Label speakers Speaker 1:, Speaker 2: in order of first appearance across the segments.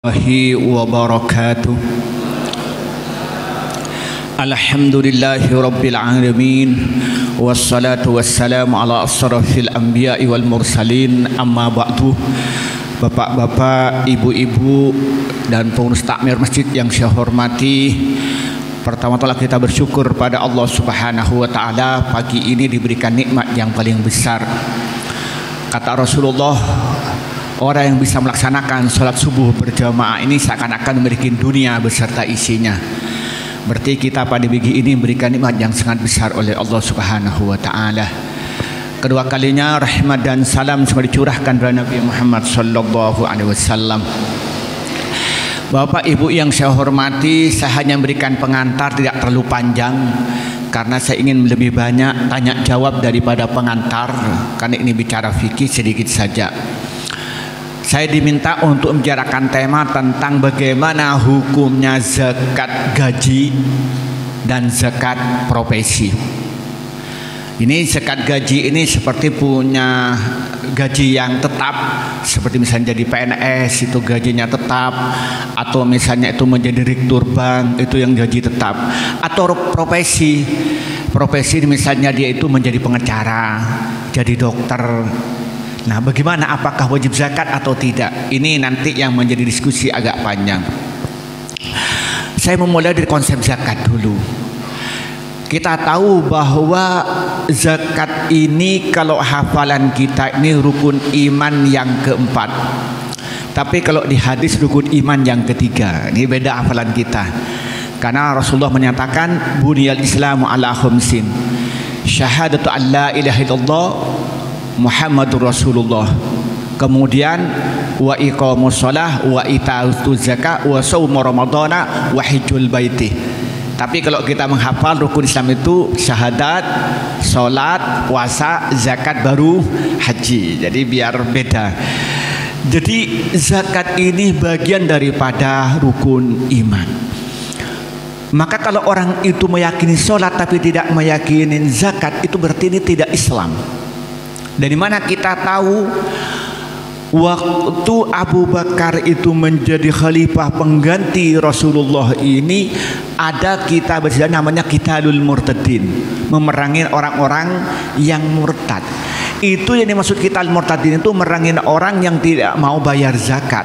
Speaker 1: wabarakatuh. Alhamdulillahi rabbil alamin, wassalatu wassalamu ala asrafil anbiya'i wal mursalin, amma ba'du. Bapak-bapak, ibu-ibu dan pengurus takmir masjid yang saya hormati, pertama-tama kita bersyukur pada Allah Subhanahu wa taala pagi ini diberikan nikmat yang paling besar. Kata Rasulullah, orang yang bisa melaksanakan sholat subuh berjamaah ini seakan-akan memiliki dunia beserta isinya. Berarti kita pada pagi ini memberikan nikmat yang sangat besar oleh Allah Subhanahu wa taala. Kedua kalinya rahmat dan salam semoga dicurahkan kepada Nabi Muhammad sallallahu alaihi wasallam. Bapak Ibu yang saya hormati, saya hanya memberikan pengantar tidak terlalu panjang karena saya ingin lebih banyak tanya jawab daripada pengantar, karena ini bicara fikih sedikit saja. Saya diminta untuk membicarakan tema tentang bagaimana hukumnya zakat gaji dan zakat profesi. Ini zakat gaji ini seperti punya gaji yang tetap, seperti misalnya jadi PNS itu gajinya tetap, atau misalnya itu menjadi direktur bank itu yang gaji tetap, atau profesi misalnya dia itu menjadi pengacara, jadi dokter. Nah, bagaimana, apakah wajib zakat atau tidak? Ini nanti yang menjadi diskusi agak panjang. Saya memulai dari konsep zakat dulu. Kita tahu bahwa zakat ini kalau hafalan kita ini rukun iman yang keempat. Tapi kalau di hadis rukun iman yang ketiga. Ini beda hafalan kita. Karena Rasulullah menyatakan buniyal Islamu ala khamsin. Syahadatu an la ilaha illallah Muhammadur Rasulullah. Kemudian wa iqamus shalah wa itauz zakah wa shaum ramadhana wa hajjul baiti. Tapi kalau kita menghafal rukun Islam itu syahadat, sholat, puasa, zakat, baru haji. Jadi biar beda. Jadi zakat ini bagian daripada rukun iman. Maka kalau orang itu meyakini sholat tapi tidak meyakini zakat, itu berarti ini tidak Islam. Dari mana kita tahu? Waktu Abu Bakar itu menjadi khalifah pengganti Rasulullah ini, ada kitab bersejarah namanya Qitalul Murtadin, memerangi orang-orang yang murtad. Itu yang dimaksud Qital Murtadin itu memerangi orang yang tidak mau bayar zakat.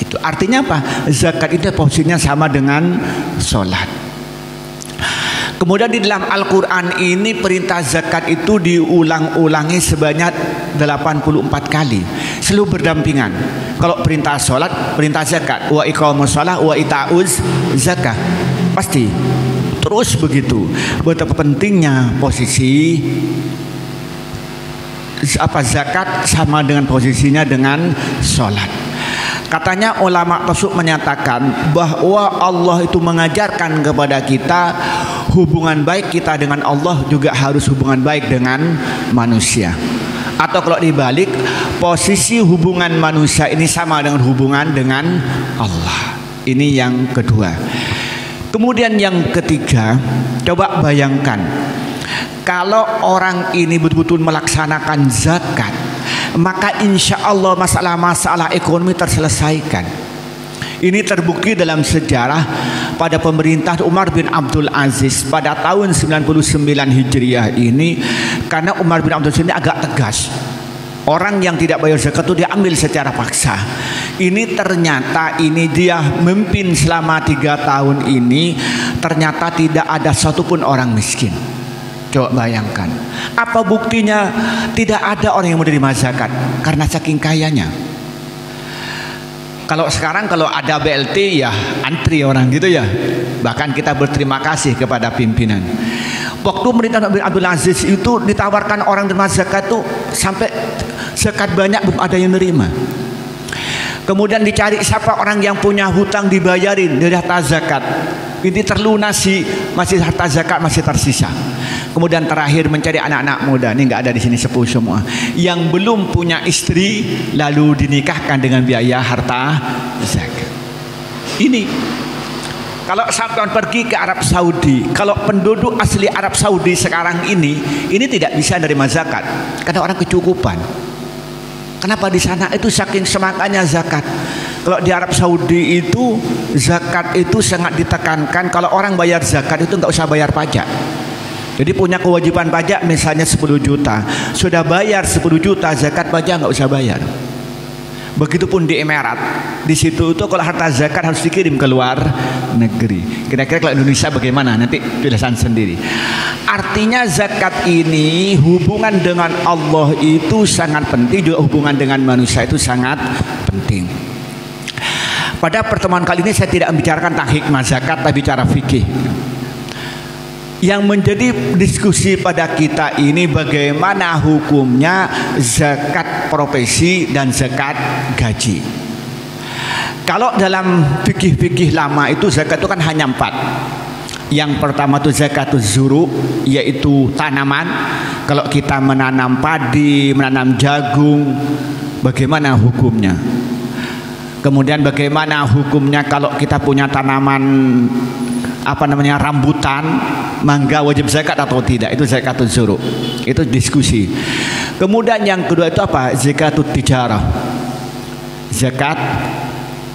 Speaker 1: Itu artinya apa? Zakat itu posisinya sama dengan sholat. Kemudian di dalam Al-Quran ini perintah zakat itu diulang-ulangi sebanyak 84 kali, selalu berdampingan. Kalau perintah sholat, perintah zakat, wa iqamus shalah wa itauz zakah, pasti terus begitu. Betapa pentingnya posisi zakat sama dengan posisinya dengan sholat. Katanya ulama tasawuf menyatakan bahwa Allah itu mengajarkan kepada kita hubungan baik kita dengan Allah juga harus hubungan baik dengan manusia. Atau kalau dibalik, posisi hubungan manusia ini sama dengan hubungan dengan Allah. Ini yang kedua. Kemudian yang ketiga, coba bayangkan kalau orang ini betul-betul melaksanakan zakat, maka insya Allah masalah-masalah ekonomi terselesaikan. Ini terbukti dalam sejarah pada pemerintah Umar bin Abdul Aziz pada tahun 99 Hijriah ini, karena Umar bin Abdul Aziz ini agak tegas. Orang yang tidak bayar zakat itu diambil secara paksa. Ini ternyata ini dia memimpin selama 3 tahun ini, ternyata tidak ada satupun orang miskin. Coba bayangkan, apa buktinya tidak ada orang yang menerima zakat? Karena saking kayanya. Kalau sekarang kalau ada BLT ya antri orang gitu ya. Bahkan kita berterima kasih kepada pimpinan. Waktu pemerintah Abdul Aziz itu ditawarkan orang menerima zakat tuh sampai zakat banyak belum ada yang menerima. Kemudian dicari siapa orang yang punya hutang dibayarin dari harta zakat. Ini terlunasi, masih harta zakat masih tersisa. Kemudian terakhir mencari anak-anak muda, ini nggak ada di sini sepuh semua, yang belum punya istri lalu dinikahkan dengan biaya harta zakat. Ini kalau sampai pergi ke Arab Saudi, kalau penduduk asli Arab Saudi sekarang ini tidak bisa menerima zakat karena orang kecukupan. Kenapa di sana itu saking semangatnya zakat? Kalau di Arab Saudi itu zakat itu sangat ditekankan. Kalau orang bayar zakat itu nggak usah bayar pajak. Jadi punya kewajiban pajak misalnya 10 juta, sudah bayar 10 juta zakat pajak nggak usah bayar. Begitupun di Emirat, di situ itu kalau harta zakat harus dikirim ke luar negeri. Kira-kira kalau Indonesia bagaimana? Nanti pilihan sendiri. Artinya zakat ini hubungan dengan Allah itu sangat penting, juga hubungan dengan manusia itu sangat penting. Pada pertemuan kali ini saya tidak membicarakan tentang hikmah zakat, tapi bicara fikih. Yang menjadi diskusi pada kita ini bagaimana hukumnya zakat profesi dan zakat gaji. Kalau dalam fikih-fikih lama itu zakat itu kan hanya 4. Yang pertama itu zakatul zuru, yaitu tanaman. Kalau kita menanam padi, menanam jagung, bagaimana hukumnya? Kemudian bagaimana hukumnya kalau kita punya tanaman rambutan, mangga, wajib zakat atau tidak? Itu zakatul zuru. Itu diskusi. Kemudian yang kedua itu apa? Zakatul tijarah. Zakat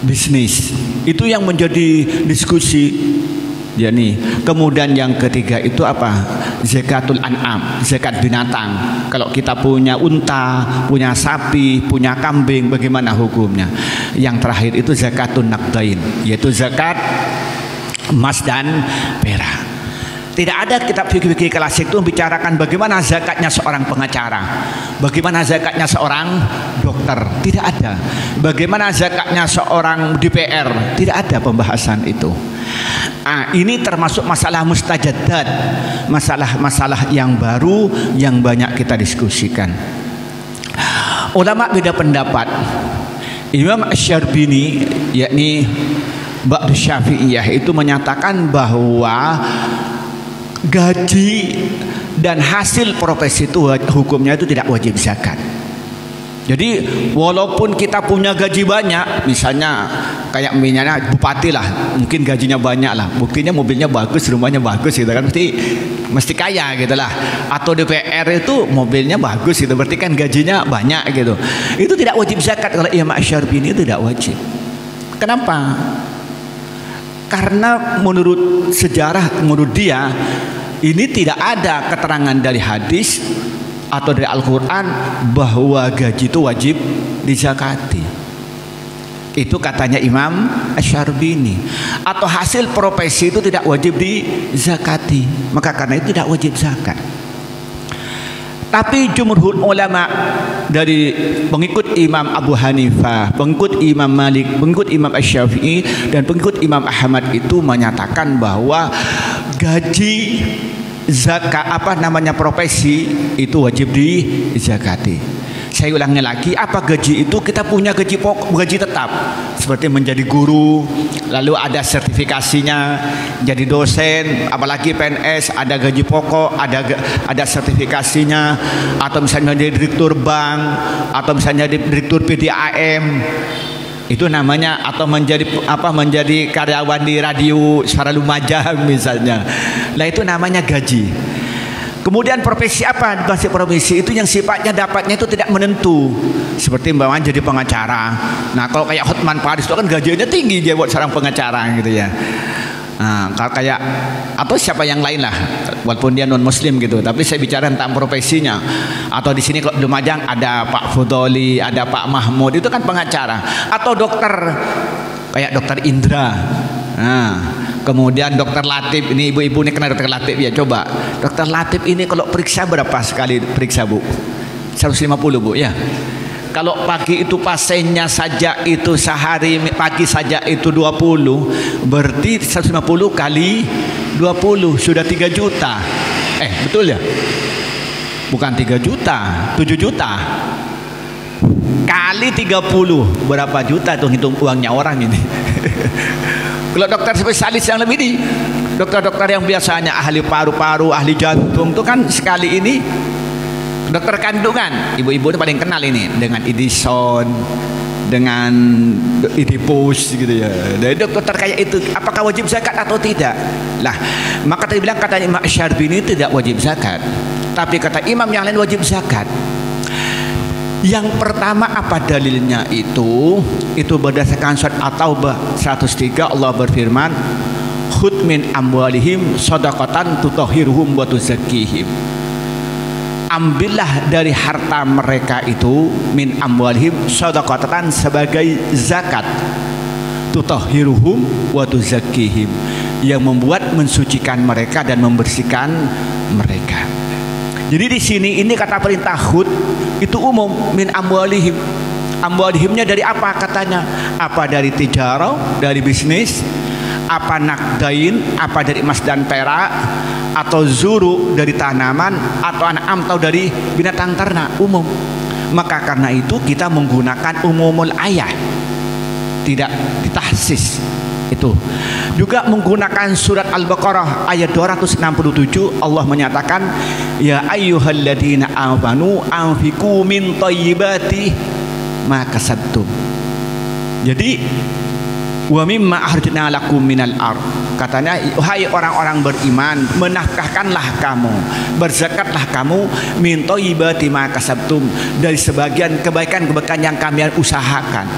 Speaker 1: bisnis. Itu yang menjadi diskusi. Ya nih. Kemudian yang ketiga itu apa? Zakatul an'am, zakat binatang. Kalau kita punya unta, punya sapi, punya kambing, bagaimana hukumnya? Yang terakhir itu zakatul naqdain, yaitu zakat emas dan perak. Tidak ada kitab fikih klasik itu membicarakan bagaimana zakatnya seorang pengacara, bagaimana zakatnya seorang dokter. Tidak ada. Bagaimana zakatnya seorang DPR. Tidak ada pembahasan itu. Ini termasuk masalah mustajadat, masalah-masalah yang baru yang banyak kita diskusikan. Ulama beda pendapat. Imam Asy-Syarbini, yakni Ba'du Syafi'iyah, itu menyatakan bahwa gaji dan hasil profesi itu hukumnya itu tidak wajib zakat. Jadi walaupun kita punya gaji banyak, misalnya kayak misalnya bupati lah, mungkin gajinya banyak lah, buktinya mobilnya bagus, rumahnya bagus gitu kan, mesti kaya gitu lah. Atau DPR itu mobilnya bagus gitu, berarti kan gajinya banyak gitu. Itu tidak wajib zakat. Kalau Imam Asy-Syarbini itu tidak wajib. Kenapa? Karena menurut sejarah, menurut dia ini tidak ada keterangan dari hadis atau dari Al-Quran bahwa gaji itu wajib dizakati. Itu katanya Imam Asy-Syarbini. Atau hasil profesi itu tidak wajib dizakati, maka karena itu tidak wajib zakat. Tapi jumhur ulama dari pengikut Imam Abu Hanifah, pengikut Imam Malik, pengikut Imam Asy-Syafi'i, dan pengikut Imam Ahmad itu menyatakan bahwa gaji zakat profesi itu wajib dizakati. Saya ulangi lagi, apa gaji itu? Kita punya gaji pokok, gaji tetap, seperti menjadi guru, lalu ada sertifikasinya, jadi dosen, apalagi PNS, ada gaji pokok, ada sertifikasinya, atau misalnya jadi direktur bank, atau misalnya jadi direktur PDAM, itu namanya, atau menjadi karyawan di radio Suara Lumajang misalnya. Lah itu namanya gaji. Kemudian profesi apa? Profesi itu yang sifatnya dapatnya itu tidak menentu, seperti mbaknya jadi pengacara. Nah kalau kayak Hotman Paris itu kan gajinya tinggi dia buat seorang pengacara gitu ya. Nah kalau kayak atau siapa yang lain lah, walaupun dia non Muslim gitu, tapi saya bicara tentang profesinya. Atau di sini kalau di Lumajang ada Pak Fudoli, ada Pak Mahmud, itu kan pengacara. Atau dokter kayak Dokter Indra. Nah, kemudian Dokter Latif, ini ibu-ibu ini kenal Dokter Latif ya, coba. Dokter Latif ini kalau periksa berapa sekali periksa Bu? 150 Bu ya. Kalau pagi itu pasiennya saja itu sehari pagi saja itu 20, berarti 150 kali 20 sudah 3 juta. Betul ya? Bukan 3 juta, 7 juta. Kali 30 berapa juta tuh, hitung uangnya orang ini. Kalau dokter spesialis yang lebih nih, dokter-dokter yang biasanya ahli paru-paru, ahli jantung itu kan sekali ini. Dokter kandungan, ibu-ibu itu paling kenal ini dengan Edison, dengan Oedipus gitu ya. Dari dokter kayak itu, apakah wajib zakat atau tidak? Lah, maka tadi bilang katanya Imam Asy-Syarbini tidak wajib zakat, tapi kata imam yang lain wajib zakat. Yang pertama apa dalilnya itu berdasarkan surat At-Taubah 103 Allah berfirman, khudh min amwalihim shadaqatan tutahhiruhum wa tuzakkihim. Ambillah dari harta mereka itu min amwalihim shadaqatan sebagai zakat, tutahhiruhum wa tuzakkihim, yang membuat mensucikan mereka dan membersihkan mereka. Jadi di sini ini kata perintah khud itu umum, min amwalihim. Amwalihimnya dari apa katanya? Apa dari tijarah, dari bisnis, apa nakdain, apa dari emas dan perak, atau zuru dari tanaman, atau an'am atau dari binatang ternak, umum. Maka karena itu kita menggunakan umumul ayat, tidak ditahsis. Itu juga menggunakan surat Al-Baqarah ayat 267 Allah menyatakan, ya ayyuhalladzina amanu anfiqu min thayyibati ma kasabtum. Jadi wa mimma akhrajna lakum minal ard, katanya hai orang-orang beriman, menafkahkanlah kamu, berzakatlah kamu min thayyibati ma kasabtum, dari sebagian kebaikan-kebaikan yang kami usahakan.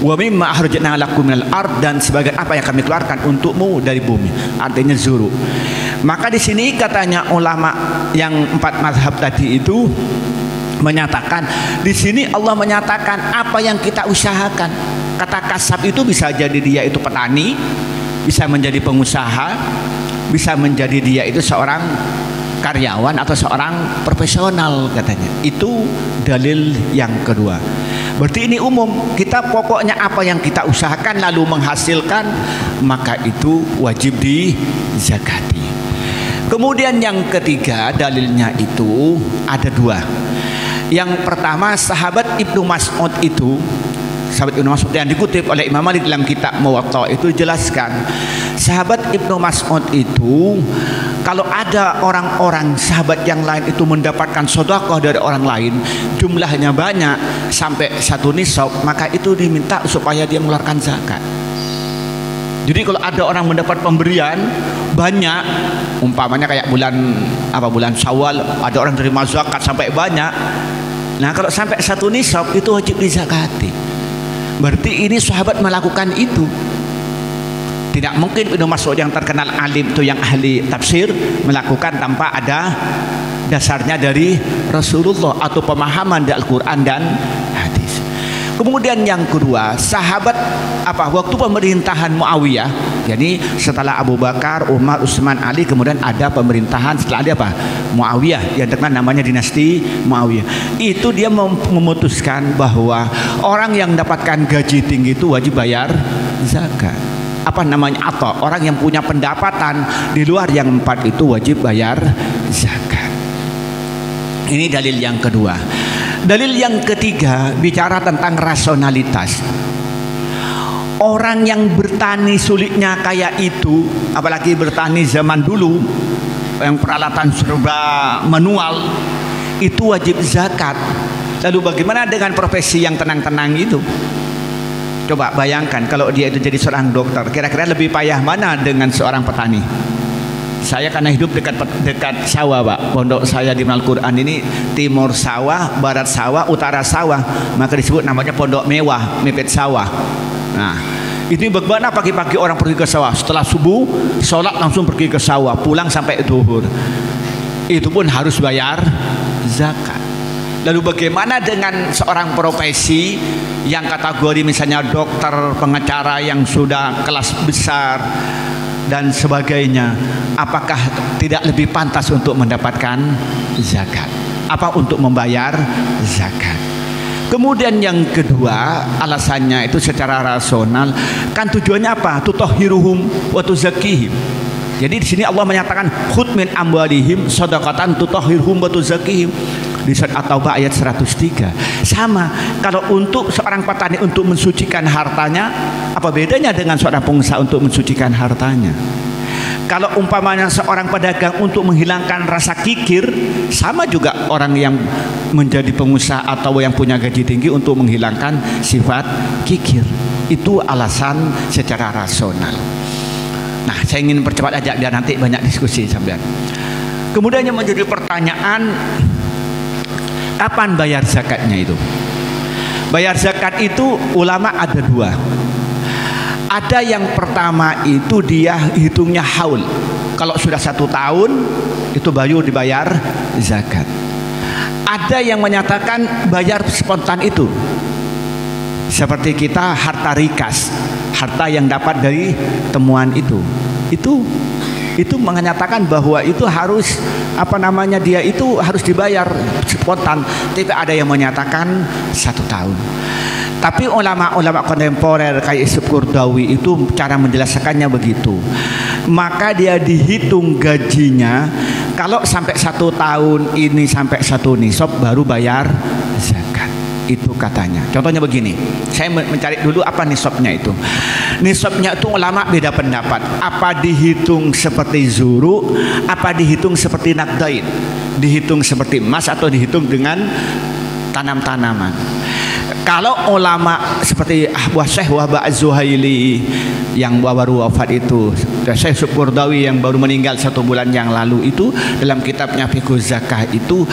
Speaker 1: Wa mimma akhrajna lakum minal ard, dan sebagian apa yang kami keluarkan untukmu dari bumi, artinya zuru. Maka di sini katanya ulama yang 4 mazhab tadi itu menyatakan, di sini Allah menyatakan apa yang kita usahakan. Kata kasab itu bisa jadi dia itu petani, bisa menjadi pengusaha, bisa menjadi dia itu seorang karyawan atau seorang profesional katanya. Itu dalil yang kedua. Berarti ini umum, kita pokoknya apa yang kita usahakan lalu menghasilkan, maka itu wajib dizakati. Kemudian yang ketiga dalilnya itu ada 2. Yang pertama sahabat Ibnu Mas'ud itu, sahabat Ibnu Mas'ud yang dikutip oleh Imam Malik dalam kitab Muwatta itu jelaskan, sahabat Ibnu Mas'ud itu kalau ada orang-orang sahabat yang lain itu mendapatkan sedekah dari orang lain, jumlahnya banyak sampai 1 nisab, maka itu diminta supaya dia mengeluarkan zakat. Jadi kalau ada orang mendapat pemberian banyak, umpamanya kayak bulan Syawal, ada orang terima zakat sampai banyak. Nah, kalau sampai 1 nisab itu wajib dizakati. Berarti ini sahabat melakukan itu. Tidak mungkin Ibnu Mas'ud yang terkenal alim itu, yang ahli tafsir, melakukan tanpa ada dasarnya dari Rasulullah atau pemahaman dari Al-Quran dan hadis. Kemudian yang kedua, sahabat waktu pemerintahan Muawiyah, jadi setelah Abu Bakar, Umar, Utsman, Ali, kemudian ada pemerintahan setelah ada Muawiyah yang terkenal namanya dinasti Muawiyah. Itu dia memutuskan bahwa orang yang mendapatkan gaji tinggi itu wajib bayar zakat. Atau orang yang punya pendapatan di luar yang 4 itu wajib bayar zakat. Ini dalil yang kedua. Dalil yang ketiga bicara tentang rasionalitas. Orang yang bertani sulitnya kayak itu, apalagi bertani zaman dulu yang peralatan serba manual, itu wajib zakat. Lalu bagaimana dengan profesi yang tenang-tenang itu? Coba bayangkan kalau dia itu jadi seorang dokter, kira-kira lebih payah mana dengan seorang petani? Saya karena hidup dekat sawah, Pak. Pondok saya di Al-Quran ini timur sawah, barat sawah, utara sawah. Maka disebut namanya pondok mewah, mepet sawah. Nah, itu bagaimana pagi-pagi orang pergi ke sawah, setelah subuh sholat langsung pergi ke sawah, pulang sampai zuhur. Itu pun harus bayar zakat. Lalu bagaimana dengan seorang profesi yang kategori misalnya dokter, pengacara yang sudah kelas besar dan sebagainya? Apakah tidak lebih pantas untuk mendapatkan zakat? Apa untuk membayar zakat? Kemudian yang kedua, alasannya itu secara rasional, kan tujuannya apa? Tutahhiruhum wa tuzakkihim. Jadi di sini Allah menyatakan khudh min amwalihim shadaqatan tutahhiruhum wa tuzakkihim. Di surat At-Taubah ayat 103. Sama, kalau untuk seorang petani untuk mensucikan hartanya, apa bedanya dengan seorang pengusaha untuk mensucikan hartanya? Kalau umpamanya seorang pedagang untuk menghilangkan rasa kikir, sama juga orang yang menjadi pengusaha atau yang punya gaji tinggi untuk menghilangkan sifat kikir. Itu alasan secara rasional. Nah, saya ingin percepat aja biar nanti banyak diskusi sampean. Kemudian yang menjadi pertanyaan, kapan bayar zakatnya itu? Bayar zakat itu ulama ada dua. Ada yang pertama itu dia hitungnya haul. Kalau sudah 1 tahun itu baru dibayar zakat. Ada yang menyatakan bayar spontan itu. Seperti kita harta rikas, harta yang dapat dari temuan itu. Itu menyatakan bahwa itu harus dia itu harus dibayar spontan. Tapi ada yang menyatakan 1 tahun. Tapi ulama-ulama kontemporer kayak Yusuf Qaradawi itu cara menjelaskannya begitu. Maka dia dihitung gajinya kalau sampai 1 tahun ini sampai 1 nisab baru bayar zakat. Itu katanya. Contohnya begini, saya mencari dulu apa nisabnya itu. Nisabnya itu ulama beda pendapat. Apa dihitung seperti zuru, apa dihitung seperti naqdain, dihitung seperti emas atau dihitung dengan tanam-tanaman. Kalau ulama seperti Syekh Wahbah Az-Zuhaili yang baru wafat itu, Syekh Yusuf Qaradawi yang baru meninggal 1 bulan yang lalu itu, dalam kitabnya Fiqh Zakah itu,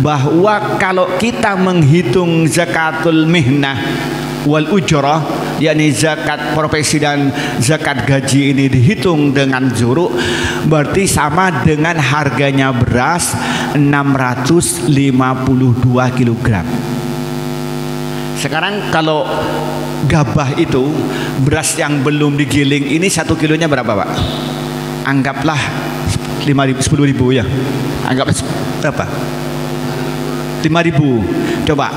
Speaker 1: bahwa kalau kita menghitung zakatul mihnah wal ujrah, yakni zakat profesi dan zakat gaji ini dihitung dengan zuru, berarti sama dengan harganya beras 652 kg. Sekarang kalau gabah itu, beras yang belum digiling ini 1 kilonya berapa, Pak? Anggaplah 10.000 ya. Anggaplah berapa? 5.000. Coba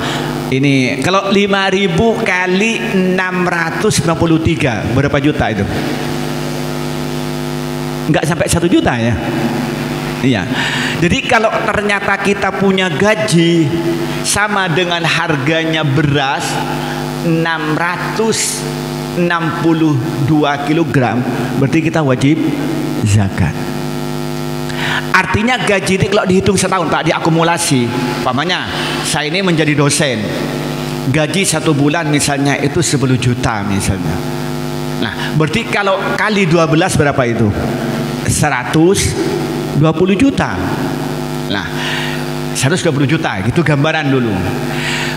Speaker 1: ini kalau 5.000 kali 693 berapa juta itu? Enggak sampai 1 juta ya. Iya. Jadi kalau ternyata kita punya gaji sama dengan harganya beras 662 kg, berarti kita wajib zakat. Artinya gaji ini kalau dihitung setahun, Pak, diakumulasi. Umpamanya saya ini menjadi dosen, gaji 1 bulan misalnya itu 10 juta misalnya. Nah, berarti kalau kali 12 berapa itu? 120 juta. Nah, 120 juta, gitu gambaran dulu.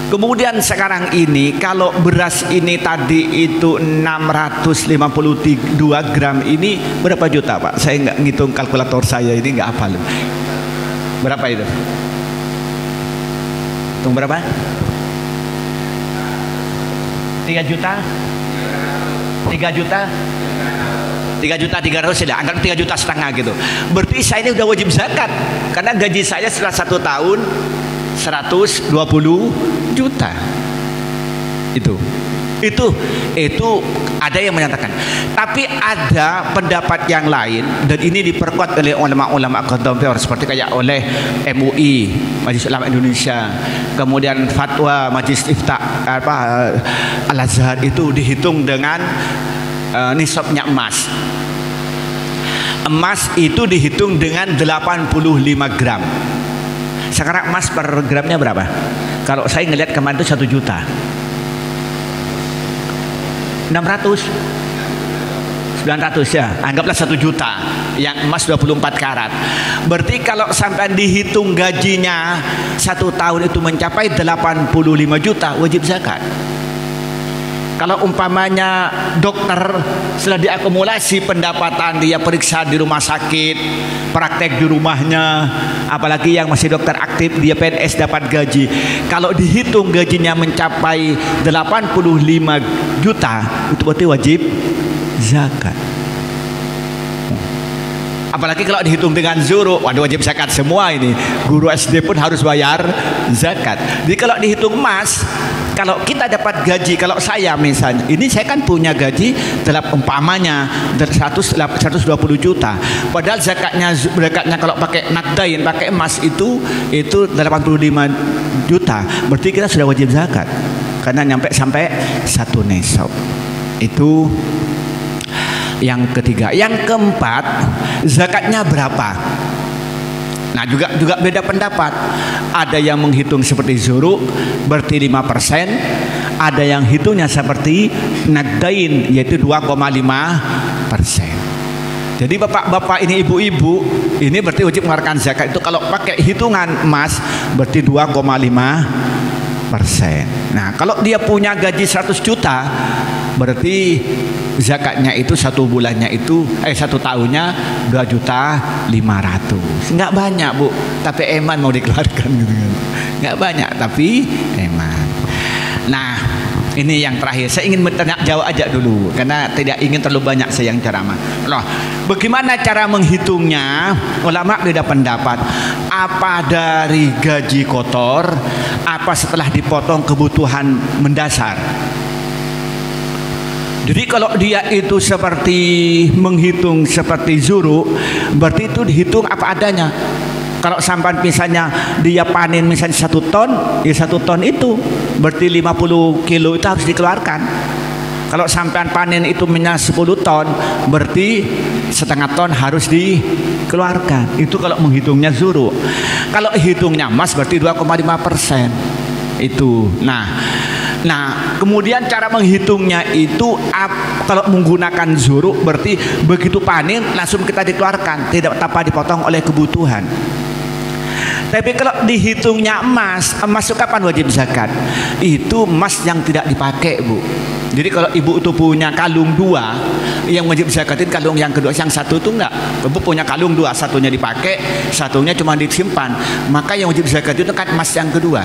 Speaker 1: Kemudian sekarang ini kalau beras ini tadi itu 652 gram ini berapa juta, Pak? Saya nggak ngitung kalkulator saya ini nggak hafal. Berapa itu? Hitung berapa? 3 juta? 3 juta? 3.300.000 ya, anggap 3,5 juta gitu. Berarti saya ini udah wajib zakat karena gaji saya setelah 1 tahun 120 juta. Itu ada yang menyatakan. Tapi ada pendapat yang lain, dan ini diperkuat oleh ulama-ulama kontemporer seperti kayak oleh MUI, Majelis Ulama Indonesia, kemudian fatwa Majelis Ifta Al-Azhar itu dihitung dengan nisabnya emas. Emas itu dihitung dengan 85 gram. Sekarang emas per gramnya berapa? Kalau saya ngelihat kemarin itu 1 juta 900 ya, anggaplah 1 juta yang emas 24 karat. Berarti kalau sampai dihitung gajinya 1 tahun itu mencapai 85 juta wajib zakat. Kalau umpamanya dokter setelah diakumulasi pendapatan, dia periksa di rumah sakit, praktek di rumahnya, apalagi yang masih dokter aktif, dia PNS dapat gaji. Kalau dihitung gajinya mencapai 85 juta, itu berarti wajib zakat. Apalagi kalau dihitung dengan zuru, waduh wajib zakat semua ini. Guru SD pun harus bayar zakat. Jadi kalau dihitung emas, kalau kita dapat gaji, kalau saya misalnya, ini saya kan punya gaji umpamanya 120 juta. Padahal zakatnya kalau pakai nakdain, pakai emas itu 85 juta. Berarti kita sudah wajib zakat karena sampai 1 nisab. Itu yang ketiga. Yang keempat, zakatnya berapa? Nah, juga beda pendapat. Ada yang menghitung seperti zuru, berarti 5%. Ada yang hitungnya seperti naqdain, yaitu 2,5%. Jadi bapak-bapak ini, ibu-ibu ini berarti wajib mengeluarkan zakat itu kalau pakai hitungan emas berarti 2,5%. Nah, kalau dia punya gaji 100 juta berarti zakatnya itu satu bulannya itu satu tahunnya 2.500.000. Nggak banyak, Bu, tapi eman mau dikeluarkan gitu kan. Nggak banyak tapi eman. Nah, ini yang terakhir. Saya ingin bertanya jawab aja dulu karena tidak ingin terlalu banyak saya yang ceramah. Loh, bagaimana cara menghitungnya? Ulama beda pendapat. Apa dari gaji kotor? Apa setelah dipotong kebutuhan mendasar? Jadi kalau dia itu seperti menghitung seperti zuru, berarti itu dihitung apa adanya. Kalau sampai misalnya dia panen misalnya 1 ton, ya 1 ton itu berarti 50 kilo itu harus dikeluarkan. Kalau sampai panen itu misalnya 10 ton, berarti setengah ton harus dikeluarkan. Itu kalau menghitungnya zuru. Kalau hitungnya emas berarti 2,5%. Itu. Nah, kemudian cara menghitungnya itu kalau menggunakan zuru berarti begitu panen langsung kita dikeluarkan, tidak tanpa dipotong oleh kebutuhan. Tapi kalau dihitungnya emas itu kapan wajib zakat? Itu emas yang tidak dipakai, Bu. Jadi kalau ibu itu punya kalung 2, yang wajib zakatin kalung yang kedua, yang satu itu enggak. Ibu punya kalung 2, satunya dipakai, satunya cuma disimpan. Maka yang wajib zakat itu kan emas yang kedua.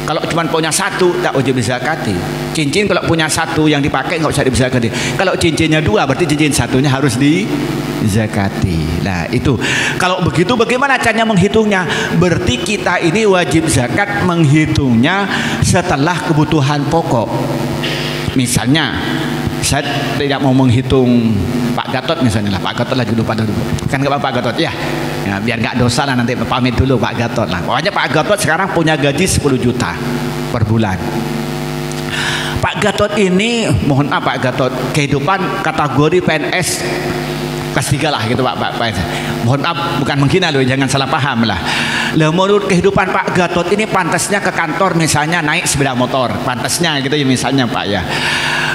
Speaker 1: Kalau cuma punya 1 tak wajib dizakati. Cincin kalau punya 1 yang dipakai nggak usah dizakati. Kalau cincinnya 2 berarti cincin satunya harus dizakati. Nah itu. Kalau begitu bagaimana caranya menghitungnya? Berarti kita ini wajib zakat menghitungnya setelah kebutuhan pokok. Misalnya saya tidak mau menghitung Pak Gatot misalnya lah. Pak Gatot lagi lupa dulu. Kan nggak Pak Gatot ya? Ya, biar nggak dosa lah nanti pamit dulu Pak Gatot lah. Pokoknya Pak Gatot sekarang punya gaji 10 juta per bulan. Pak Gatot ini, mohon maaf Pak Gatot, kehidupan kategori PNS kelas 3 lah gitu Pak. Mohon maaf, bukan menghina loh, jangan salah paham lah. Menurut kehidupan Pak Gatot ini pantasnya ke kantor misalnya naik sepeda motor, pantasnya gitu ya misalnya Pak ya.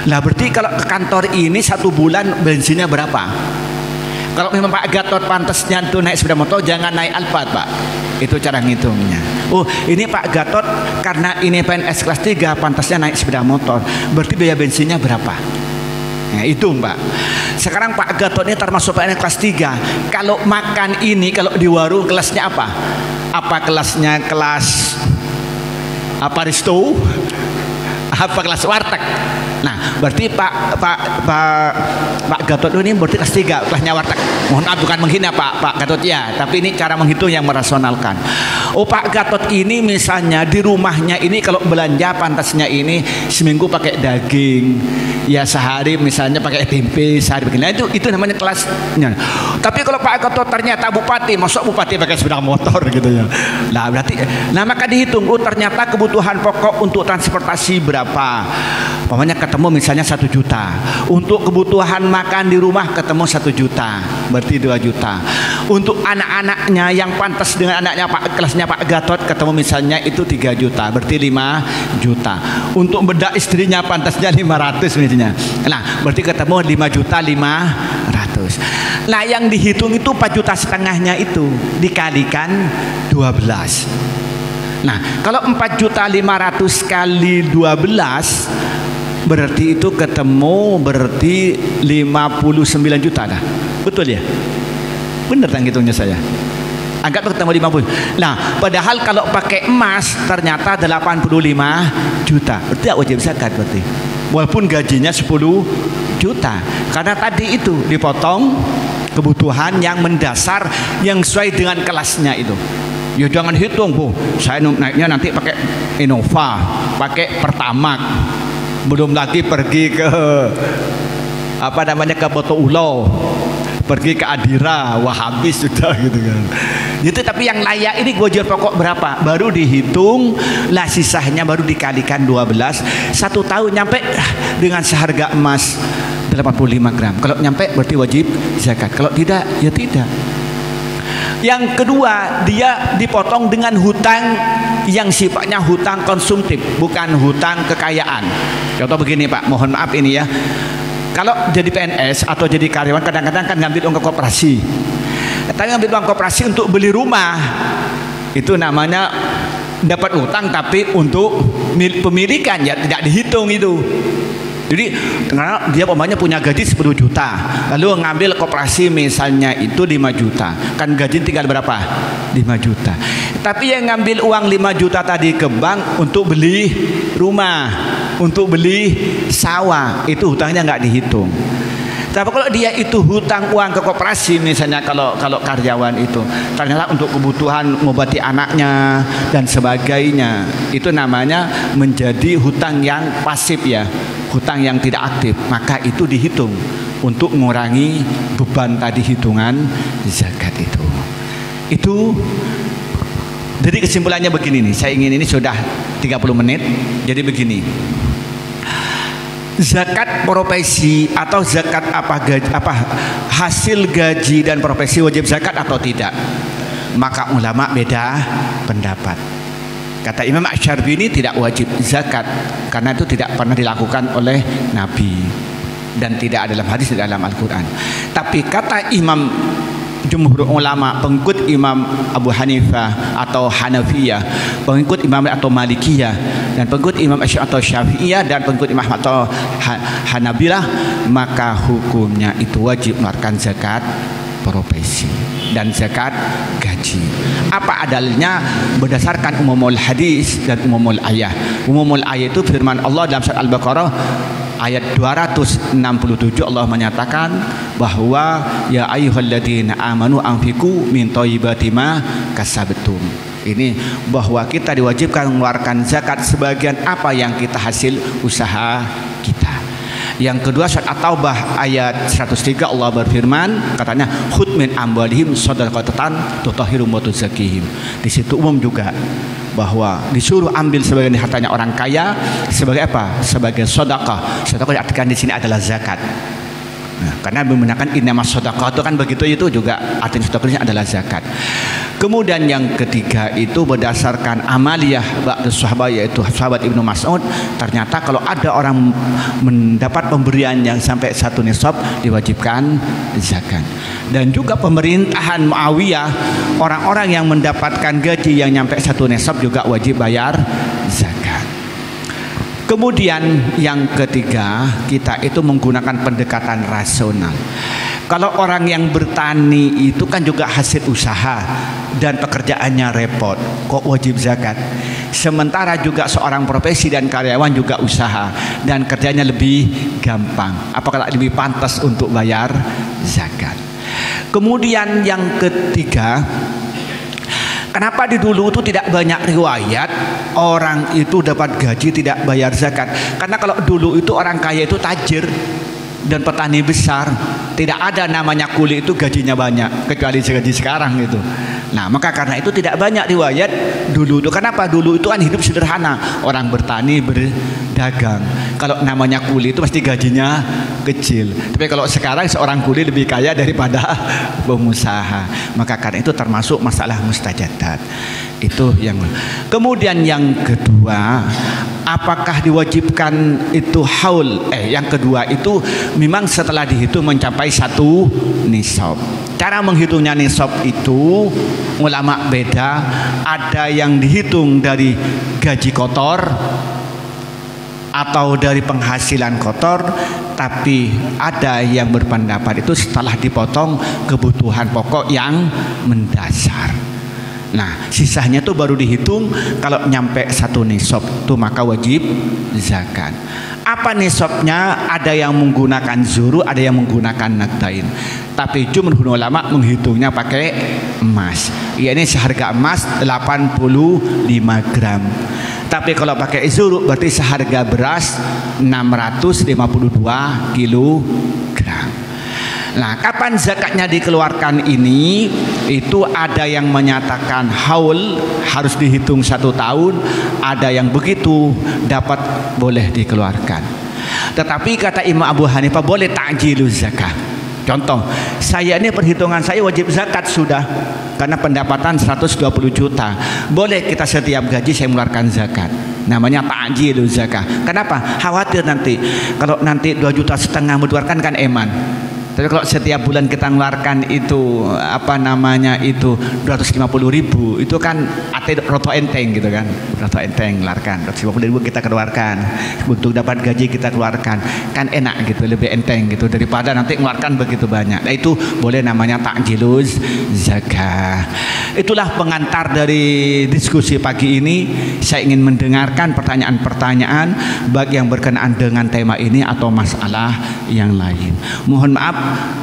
Speaker 1: Nah berarti kalau ke kantor ini 1 bulan bensinnya berapa? Kalau memang Pak Gatot pantasnya tuh naik sepeda motor, jangan naik Alphard Pak. Itu cara ngitungnya. Oh ini Pak Gatot karena ini PNS kelas 3 pantasnya naik sepeda motor, berarti biaya bensinnya berapa? Nah itu Mbak. Sekarang Pak Gatot ini termasuk PNS kelas 3. Kalau makan ini kalau di warung kelasnya apa? Apa kelasnya kelas apa resto? Apa kelas warteg? Nah, berarti Pak Gatot ini berarti kelas 3 kelasnya warteg. Mohon maaf bukan menghina Pak Gatot ya, tapi ini cara menghitung yang merasionalkan. Oh Pak Gatot ini misalnya di rumahnya ini kalau belanja pantasnya ini seminggu pakai daging, ya sehari misalnya pakai tempe sehari begini. Nah, itu namanya kelasnya. Tapi kalau Pak Gatot ternyata bupati, masuk bupati pakai sepeda motor gitu ya. Nah berarti, maka dihitung. Oh ternyata kebutuhan pokok untuk transportasi berapa? Pokoknya ketemu misalnya 1 juta. Untuk kebutuhan makan di rumah ketemu 1 juta, berarti 2 juta. Untuk anak-anaknya yang pantas dengan anaknya kelasnya Pak Gatot ketemu misalnya itu 3 juta, berarti 5 juta. Untuk bedak istrinya pantasnya 500 misalnya. Nah berarti ketemu 5 juta 500. Nah yang dihitung itu 4 juta setengahnya itu dikalikan 12. Nah kalau 4.500.000 kali 12 berarti itu ketemu berarti 59 juta dah. Betul ya? Bener kan hitungnya saya? Anggap ketemu 50. Nah padahal kalau pakai emas ternyata 85 juta. Berarti wajib zakat berarti. Walaupun gajinya 10 juta. Karena tadi itu dipotong kebutuhan yang mendasar yang sesuai dengan kelasnya itu. Ya jangan hitung, Bu. Saya naiknya nanti pakai Innova, pakai Pertamax. Belum lagi pergi ke apa namanya ke Boto Ulo, pergi ke Adira, wah habis sudah gitu kan. Itu tapi yang layak ini gojol pokok berapa? Baru dihitung, lah sisanya baru dikalikan 12. 1 tahun nyampe dengan seharga emas 85 gram. Kalau nyampe berarti wajib zakat. Kalau tidak, ya tidak. Yang kedua, dia dipotong dengan hutang yang sifatnya hutang konsumtif, bukan hutang kekayaan. Contoh begini Pak, mohon maaf ini ya. Kalau jadi PNS atau jadi karyawan kadang-kadang kan ngambil uang koperasi. Tapi ngambil uang koperasi untuk beli rumah, itu namanya dapat utang tapi untuk pemilikan, ya tidak dihitung itu. Jadi karena dia umpamanya punya gaji 10 juta, lalu ngambil koperasi misalnya itu 5 juta, kan gaji tinggal berapa? 5 juta. Tapi yang ngambil uang 5 juta tadi ke bank untuk beli rumah, untuk beli sawah, itu hutangnya nggak dihitung. Tapi kalau dia itu hutang uang ke koperasi, misalnya kalau karyawan itu ternyata untuk kebutuhan mengobati anaknya dan sebagainya, itu namanya menjadi hutang yang pasif ya, hutang yang tidak aktif, maka itu dihitung untuk mengurangi beban tadi hitungan zakat itu. Jadi kesimpulannya begini nih, saya ingin, ini sudah 30 menit, jadi begini. Zakat profesi atau zakat hasil gaji dan profesi wajib zakat atau tidak? Maka ulama beda pendapat. Kata Imam Asy-Syarbini tidak wajib zakat karena itu tidak pernah dilakukan oleh Nabi dan tidak dalam hadis, tidak dalam Al-Quran. Tapi kata Imam jumhur ulama, pengikut Imam Abu Hanifah atau Hanafiyah, pengikut Imam atau Malikiyah, dan pengikut Imam atau Syafi'iyah, dan pengikut Imam atau Hanabilah, maka hukumnya itu wajib mengeluarkan zakat profesi dan zakat gaji. Apa adalnya berdasarkan umumul hadis dan umumul ayah. Umumul ayah itu firman Allah dalam surat Al-Baqarah ayat 267, Allah menyatakan bahwa ya ayyuhalladzina amanu anfiqu min thayyibati ma kasabtum. Ini bahwa kita diwajibkan mengeluarkan zakat sebagian apa yang kita hasil usaha kita. Yang kedua surat At-Taubah ayat 103, Allah berfirman, katanya khudh min amwalihim shadaqatan tutahhiruhum wa tuzakkihim. Di situ umum juga bahwa disuruh ambil sebagian hartanya orang kaya sebagai apa? Sebagai sedekah. Sedekah diartikan di sini adalah zakat. Nah, karena menggunakan innamas shadaqah itu kan begitu, itu juga artinya sedekah adalah zakat. Kemudian yang ketiga itu berdasarkan amaliyah ba'du sahabat, yaitu sahabat Ibnu Mas'ud, ternyata kalau ada orang mendapat pemberian yang sampai 1 nisab diwajibkan zakat. Dan juga pemerintahan Muawiyah, orang-orang yang mendapatkan gaji yang nyampe 1 nisab juga wajib bayar zakat. Kemudian yang ketiga, kita itu menggunakan pendekatan rasional. Kalau orang yang bertani itu kan juga hasil usaha dan pekerjaannya repot, kok wajib zakat? Sementara juga seorang profesi dan karyawan juga usaha dan kerjanya lebih gampang, apakah lebih pantas untuk bayar zakat? Kemudian yang ketiga, kenapa di dulu itu tidak banyak riwayat orang itu dapat gaji tidak bayar zakat? Karena kalau dulu itu orang kaya itu tajir dan petani besar, tidak ada namanya kuli itu gajinya banyak kecuali gaji sekarang gitu. Nah, maka karena itu tidak banyak riwayat dulu itu. Kenapa? Dulu itu kan hidup sederhana, orang bertani, berdagang. Kalau namanya kuli itu pasti gajinya kecil. Tapi kalau sekarang seorang kuli lebih kaya daripada pengusaha. Maka karena itu termasuk masalah mustajadat. Itu yang. Kemudian yang kedua, apakah diwajibkan itu haul? Yang kedua itu memang setelah dihitung mencapai 1 nisab. Cara menghitungnya nisab itu ulama beda. Ada yang dihitung dari gaji kotor atau dari penghasilan kotor, tapi ada yang berpendapat itu setelah dipotong kebutuhan pokok yang mendasar. Nah, sisanya itu baru dihitung kalau nyampe 1 nisab itu maka wajib zakat. Apa nisabnya? Ada yang menggunakan zuru, ada yang menggunakan naqdain. Tapi jumhur ulama menghitungnya pakai emas. Ya, ini seharga emas 85 gram. Tapi kalau pakai zuru berarti seharga beras 652 kilogram. Nah, kapan zakatnya dikeluarkan ini? Itu ada yang menyatakan haul harus dihitung 1 tahun, ada yang begitu dapat boleh dikeluarkan. Tetapi kata Imam Abu Hanifah boleh ta'jiluz zakah. Contoh, saya ini perhitungan saya wajib zakat sudah karena pendapatan 120 juta. Boleh kita setiap gaji saya mengeluarkan zakat. namanya ta'jiluz zakah. Kenapa? Khawatir nanti kalau nanti 2,5 juta mengeluarkan kan eman. Tapi kalau setiap bulan kita mengeluarkan itu apa namanya itu 250.000, itu kan roto enteng gitu kan, roto enteng keluarkan 250.000 kita keluarkan untuk dapat gaji kita keluarkan, kan enak gitu, lebih enteng gitu daripada nanti mengeluarkan begitu banyak. Nah itu boleh namanya ta'jiluz zakah. Itulah pengantar dari diskusi pagi ini. Saya ingin mendengarkan pertanyaan-pertanyaan baik yang berkenaan dengan tema ini atau masalah yang lain. Mohon maaf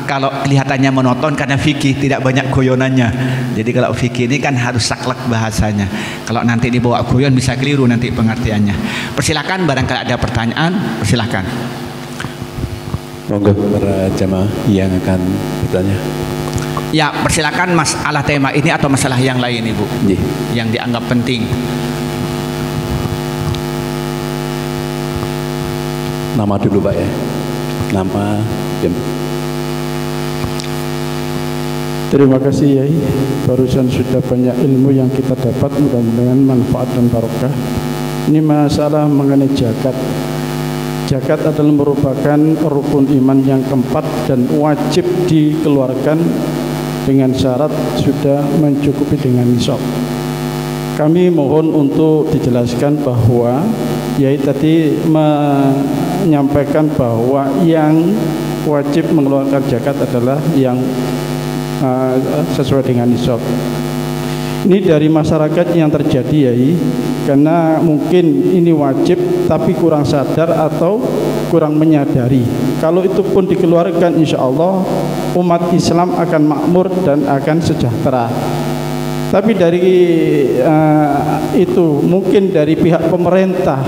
Speaker 1: kalau kelihatannya monoton karena fikih tidak banyak goyonannya. Jadi kalau fikih ini kan harus saklek bahasanya. Kalau nanti dibawa goyon bisa keliru nanti pengertiannya. Persilakan barangkali ada pertanyaan, persilakan.
Speaker 2: Monggo para jamaah yang akan bertanya.
Speaker 1: Ya, persilakan masalah tema ini atau masalah yang lain Ibu. Yang dianggap penting.
Speaker 2: Nama dulu Pak ya. Nama jam.
Speaker 3: Terima kasih Yai, barusan sudah banyak ilmu yang kita dapat, mudah-mudahan manfaat dan barokah. Ini masalah mengenai zakat. Zakat adalah merupakan rukun iman yang keempat dan wajib dikeluarkan dengan syarat sudah mencukupi dengan nisab. Kami mohon untuk dijelaskan bahwa Yai tadi menyampaikan bahwa yang wajib mengeluarkan zakat adalah yang sesuai dengan nisab. Ini dari masyarakat yang terjadi Yai, karena mungkin ini wajib tapi kurang sadar atau kurang menyadari. Kalau itu pun dikeluarkan, insya Allah umat Islam akan makmur dan akan sejahtera. Tapi dari itu mungkin dari pihak pemerintah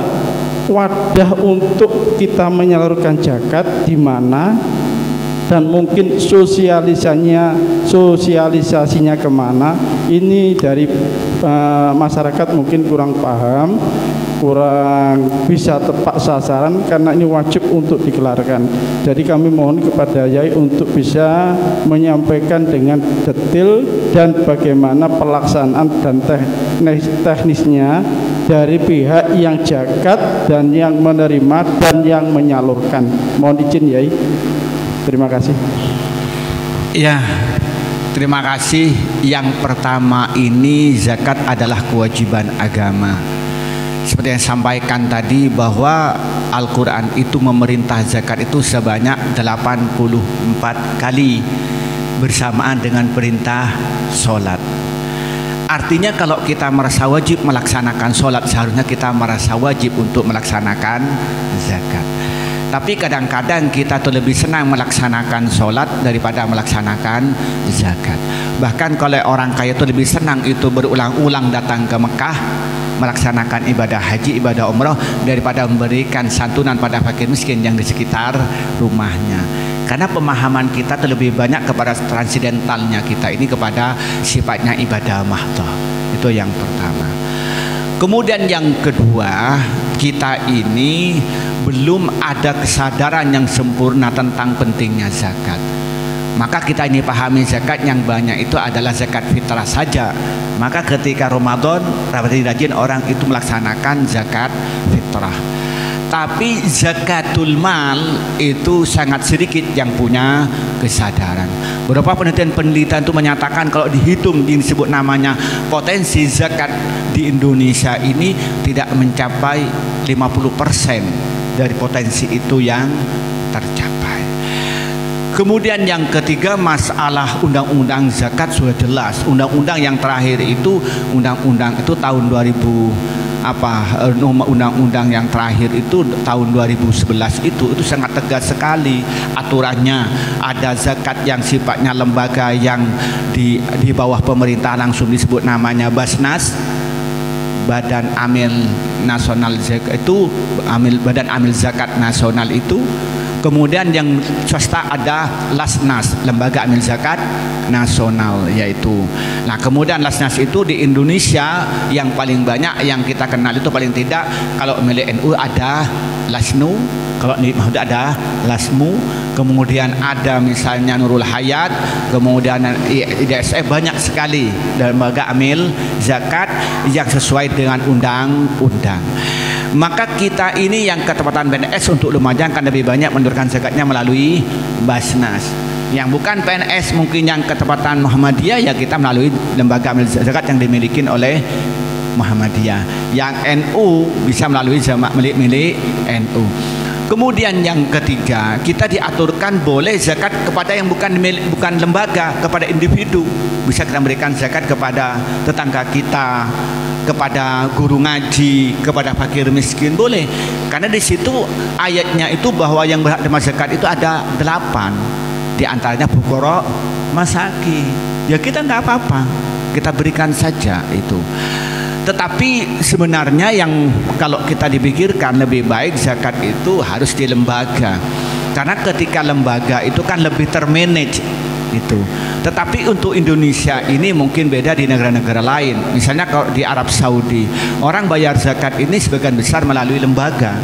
Speaker 3: wadah untuk kita menyalurkan zakat di mana, dan mungkin sosialisasinya kemana, ini dari masyarakat mungkin kurang paham, kurang bisa tepat sasaran, karena ini wajib untuk dikeluarkan. Jadi kami mohon kepada Yai untuk bisa menyampaikan dengan detail dan bagaimana pelaksanaan dan teknisnya dari pihak yang zakat dan yang menerima dan yang menyalurkan. Mohon izin Yai. Terima kasih.
Speaker 1: Ya, terima kasih. Yang pertama ini zakat adalah kewajiban agama. Seperti yang sampaikan tadi bahwa Al-Quran itu memerintah zakat itu sebanyak 84 kali bersamaan dengan perintah sholat. Artinya kalau kita merasa wajib melaksanakan sholat, seharusnya kita merasa wajib untuk melaksanakan zakat. Tapi kadang-kadang kita tuh lebih senang melaksanakan sholat daripada melaksanakan zakat. Bahkan kalau orang kaya itu lebih senang itu berulang-ulang datang ke Mekah melaksanakan ibadah haji, ibadah umrah daripada memberikan santunan pada fakir miskin yang di sekitar rumahnya. Karena pemahaman kita tuh lebih banyak kepada transidentalnya kita ini, kepada sifatnya ibadah mahdhah. Itu yang pertama. Kemudian yang kedua, kita ini belum ada kesadaran yang sempurna tentang pentingnya zakat. Maka kita ini pahami zakat yang banyak itu adalah zakat fitrah saja. Maka ketika Ramadan rajin orang itu melaksanakan zakat fitrah. Tapi zakatul mal itu sangat sedikit yang punya kesadaran. Beberapa penelitian itu menyatakan kalau dihitung disebut namanya potensi zakat di Indonesia ini tidak mencapai 50% dari potensi itu yang tercapai. Kemudian yang ketiga, masalah undang-undang zakat sudah jelas. Undang-undang yang terakhir itu undang-undang itu tahun 2000 undang-undang yang terakhir itu tahun 2011 itu sangat tegas sekali aturannya. Ada zakat yang sifatnya lembaga yang di bawah pemerintah langsung disebut namanya Basnas, Badan Amil Nasional Zakat itu, Badan Amil Zakat Nasional itu. Kemudian yang swasta ada Lasnas, Lembaga Amil Zakat Nasional yaitu. Nah, kemudian Lasnas itu di Indonesia yang paling banyak yang kita kenal itu paling tidak kalau milik NU ada Lasnu, kalau di Mahmud ada Lasmu, kemudian ada misalnya Nurul Hayat, kemudian IDSF, banyak sekali lembaga amil zakat yang sesuai dengan undang-undang. Maka kita ini yang ketepatan PNS untuk Lumajang kan lebih banyak menurunkan zakatnya melalui Basnas. Yang bukan PNS mungkin yang ketepatan Muhammadiyah ya kita melalui lembaga amil zakat yang dimiliki oleh Muhammadiyah. Yang NU bisa melalui zakat milik NU. Kemudian yang ketiga, kita diaturkan boleh zakat kepada yang bukan lembaga, kepada individu. Bisa kita memberikan zakat kepada tetangga kita, kepada guru ngaji, kepada fakir miskin, boleh. Karena di situ ayatnya itu bahwa yang berhak terima zakat itu ada 8. Di antaranya fuqara, masakin. Ya kita nggak apa-apa, kita berikan saja itu. Tetapi sebenarnya yang kalau kita dipikirkan lebih baik zakat itu harus di lembaga. Karena ketika lembaga itu kan lebih termanage itu. Tetapi untuk Indonesia ini mungkin beda di negara-negara lain. Misalnya kalau di Arab Saudi, orang bayar zakat ini sebagian besar melalui lembaga.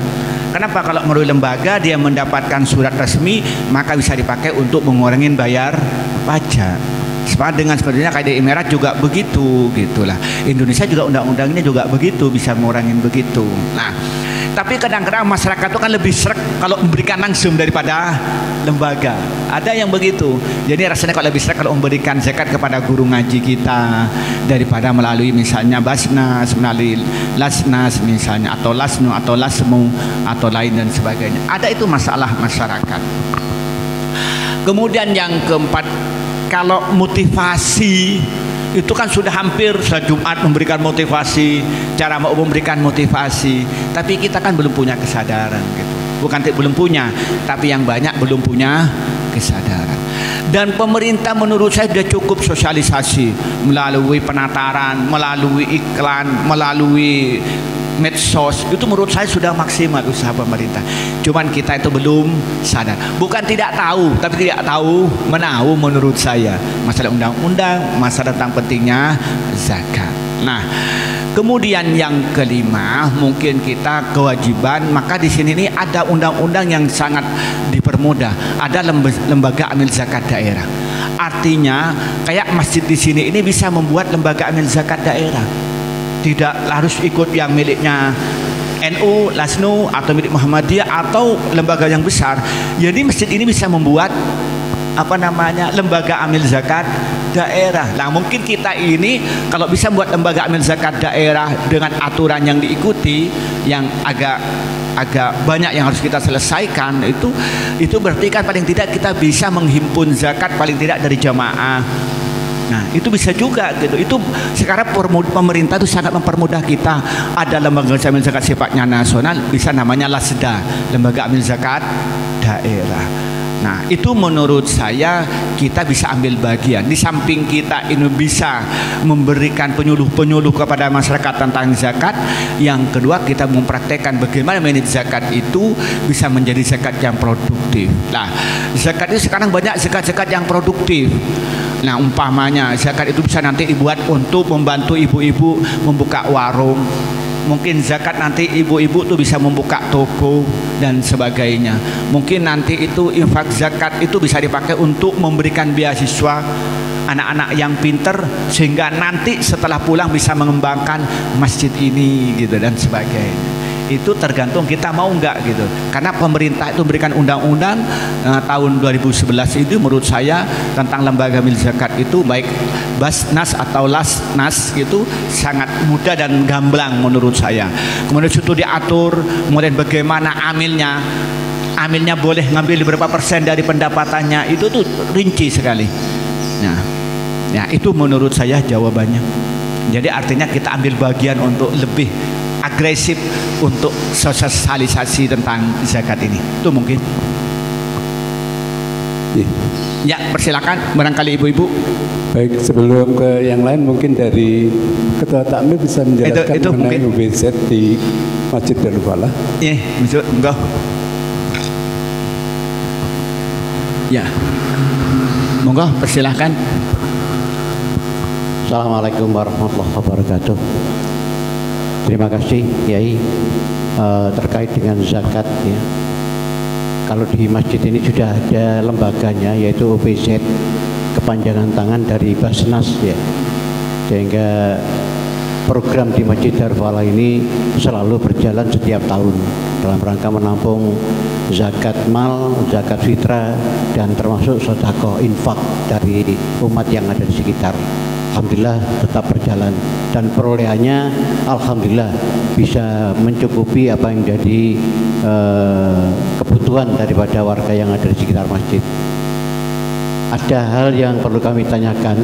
Speaker 1: Kenapa? Kalau melalui lembaga dia mendapatkan surat resmi, maka bisa dipakai untuk mengurangi bayar pajak. Dengan sepertinya kayak di Emirat juga begitu, gitulah. Indonesia juga undang-undangnya juga begitu, bisa mengurangi begitu. Nah, tapi kadang-kadang masyarakat itu kan lebih srek kalau memberikan langsung daripada lembaga. Ada yang begitu. Jadi rasanya kalau lebih srek kalau memberikan zakat kepada guru ngaji kita daripada melalui misalnya Basnas, melalui Lasnas misalnya, atau Lasnu atau Lasmu atau lain dan sebagainya. Ada itu masalah masyarakat. Kemudian yang keempat, kalau motivasi itu kan sudah hampir Jumat memberikan motivasi, cara mau memberikan motivasi, tapi kita kan belum punya kesadaran gitu. Bukan belum punya, tapi yang banyak belum punya kesadaran. Dan pemerintah menurut saya sudah cukup sosialisasi melalui penataran, melalui iklan, melalui medsos. Itu menurut saya sudah maksimal usaha pemerintah. Cuman kita itu belum sadar. Bukan tidak tahu, tapi tidak tahu menahu menurut saya. Masalah undang-undang, masalah tentang pentingnya zakat. Nah, kemudian yang kelima, mungkin kita kewajiban, maka di sini ini ada undang-undang yang sangat dipermudah. Ada lembaga amil zakat daerah. Artinya, kayak masjid di sini ini bisa membuat lembaga amil zakat daerah. Tidak harus ikut yang miliknya NU, Lasnu atau milik Muhammadiyah atau lembaga yang besar. Jadi masjid ini bisa membuat lembaga amil zakat daerah. Nah, mungkin kita ini kalau bisa membuat lembaga amil zakat daerah dengan aturan yang diikuti yang agak banyak yang harus kita selesaikan, itu berarti kan paling tidak kita bisa menghimpun zakat paling tidak dari jamaah. Nah, itu bisa juga gitu. Itu sekarang pemerintah itu sangat mempermudah kita. Ada lembaga amil zakat sifatnya nasional, bisa namanya Lasda, lembaga amil zakat daerah. Nah, itu menurut saya kita bisa ambil bagian. Di samping kita ini bisa memberikan penyuluh-penyuluh kepada masyarakat tentang zakat, yang kedua kita mempraktekkan bagaimana manage zakat itu bisa menjadi zakat yang produktif. Nah, zakat itu sekarang banyak zakat-zakat yang produktif. Nah, umpamanya zakat itu bisa nanti dibuat untuk membantu ibu-ibu membuka warung. Mungkin zakat nanti ibu-ibu tuh bisa membuka toko dan sebagainya. Mungkin nanti itu infak zakat itu bisa dipakai untuk memberikan beasiswa anak-anak yang pinter sehingga nanti setelah pulang bisa mengembangkan masjid ini gitu dan sebagainya. Itu tergantung kita mau nggak gitu. Karena pemerintah itu memberikan undang-undang tahun 2011 itu menurut saya tentang lembaga amil zakat itu baik Basnas atau Lasnas itu sangat mudah dan gamblang menurut saya. Kemudian situ diatur kemudian bagaimana amilnya boleh ngambil berapa persen dari pendapatannya, itu tuh rinci sekali. Nah, ya itu menurut saya jawabannya. Jadi artinya kita ambil bagian untuk lebih agresif untuk sosialisasi tentang zakat ini. Itu mungkin. Ya, persilakan barangkali ibu-ibu.
Speaker 2: Baik, sebelum ke yang lain mungkin dari Ketua Takmir bisa menjelaskan
Speaker 1: itu
Speaker 2: mengenai UBZ di Masjid Darul Falah.
Speaker 1: Iya, enggak. Ya. Monggo persilahkan.
Speaker 4: Assalamualaikum warahmatullahi wabarakatuh. Terima kasih Kiai terkait dengan zakat ya. Kalau di masjid ini sudah ada lembaganya yaitu OBZ, kepanjangan tangan dari Basnas ya. Sehingga program di Masjid Darul Falah ini selalu berjalan setiap tahun dalam rangka menampung zakat mal, zakat fitrah, dan termasuk sedekah infak dari umat yang ada di sekitar. Alhamdulillah tetap berjalan dan perolehannya alhamdulillah bisa mencukupi apa yang menjadi kebutuhan daripada warga yang ada di sekitar masjid. Ada hal yang perlu kami tanyakan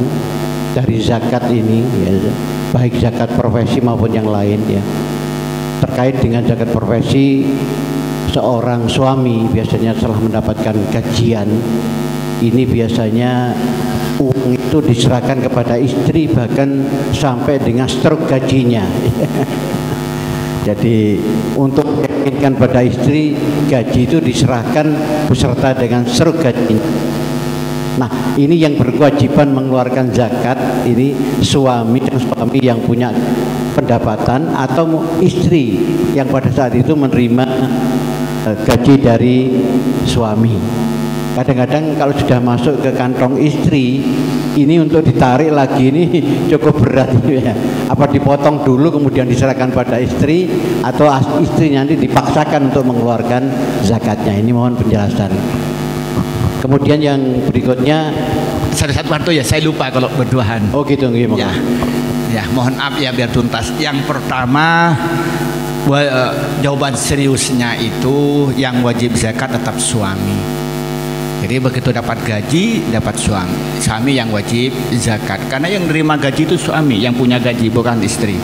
Speaker 4: dari zakat ini, ya, baik zakat profesi maupun yang lain, ya, terkait dengan zakat profesi. Seorang suami biasanya setelah mendapatkan gajian ini biasanya uang itu diserahkan kepada istri bahkan sampai dengan struk gajinya. Jadi untuk meyakinkan pada istri, gaji itu diserahkan beserta dengan struk gajinya. Nah, ini yang berkewajiban mengeluarkan zakat ini suami yang punya pendapatan atau istri yang pada saat itu menerima gaji dari suami. Kadang-kadang kalau sudah masuk ke kantong istri, ini untuk ditarik lagi ini cukup berat ya. Apa dipotong dulu kemudian diserahkan pada istri, atau istri nanti dipaksakan untuk mengeluarkan zakatnya? Ini mohon penjelasan. Kemudian yang berikutnya,
Speaker 1: satu waktu ya, saya lupa kalau berduaan.
Speaker 4: Oh gitu,
Speaker 1: ya. Ya, mohon maaf ya biar tuntas. Yang pertama, jawaban seriusnya itu yang wajib zakat tetap suami. Jadi begitu dapat gaji, dapat suami yang wajib zakat. Karena yang menerima gaji itu suami, yang punya gaji, bukan istri.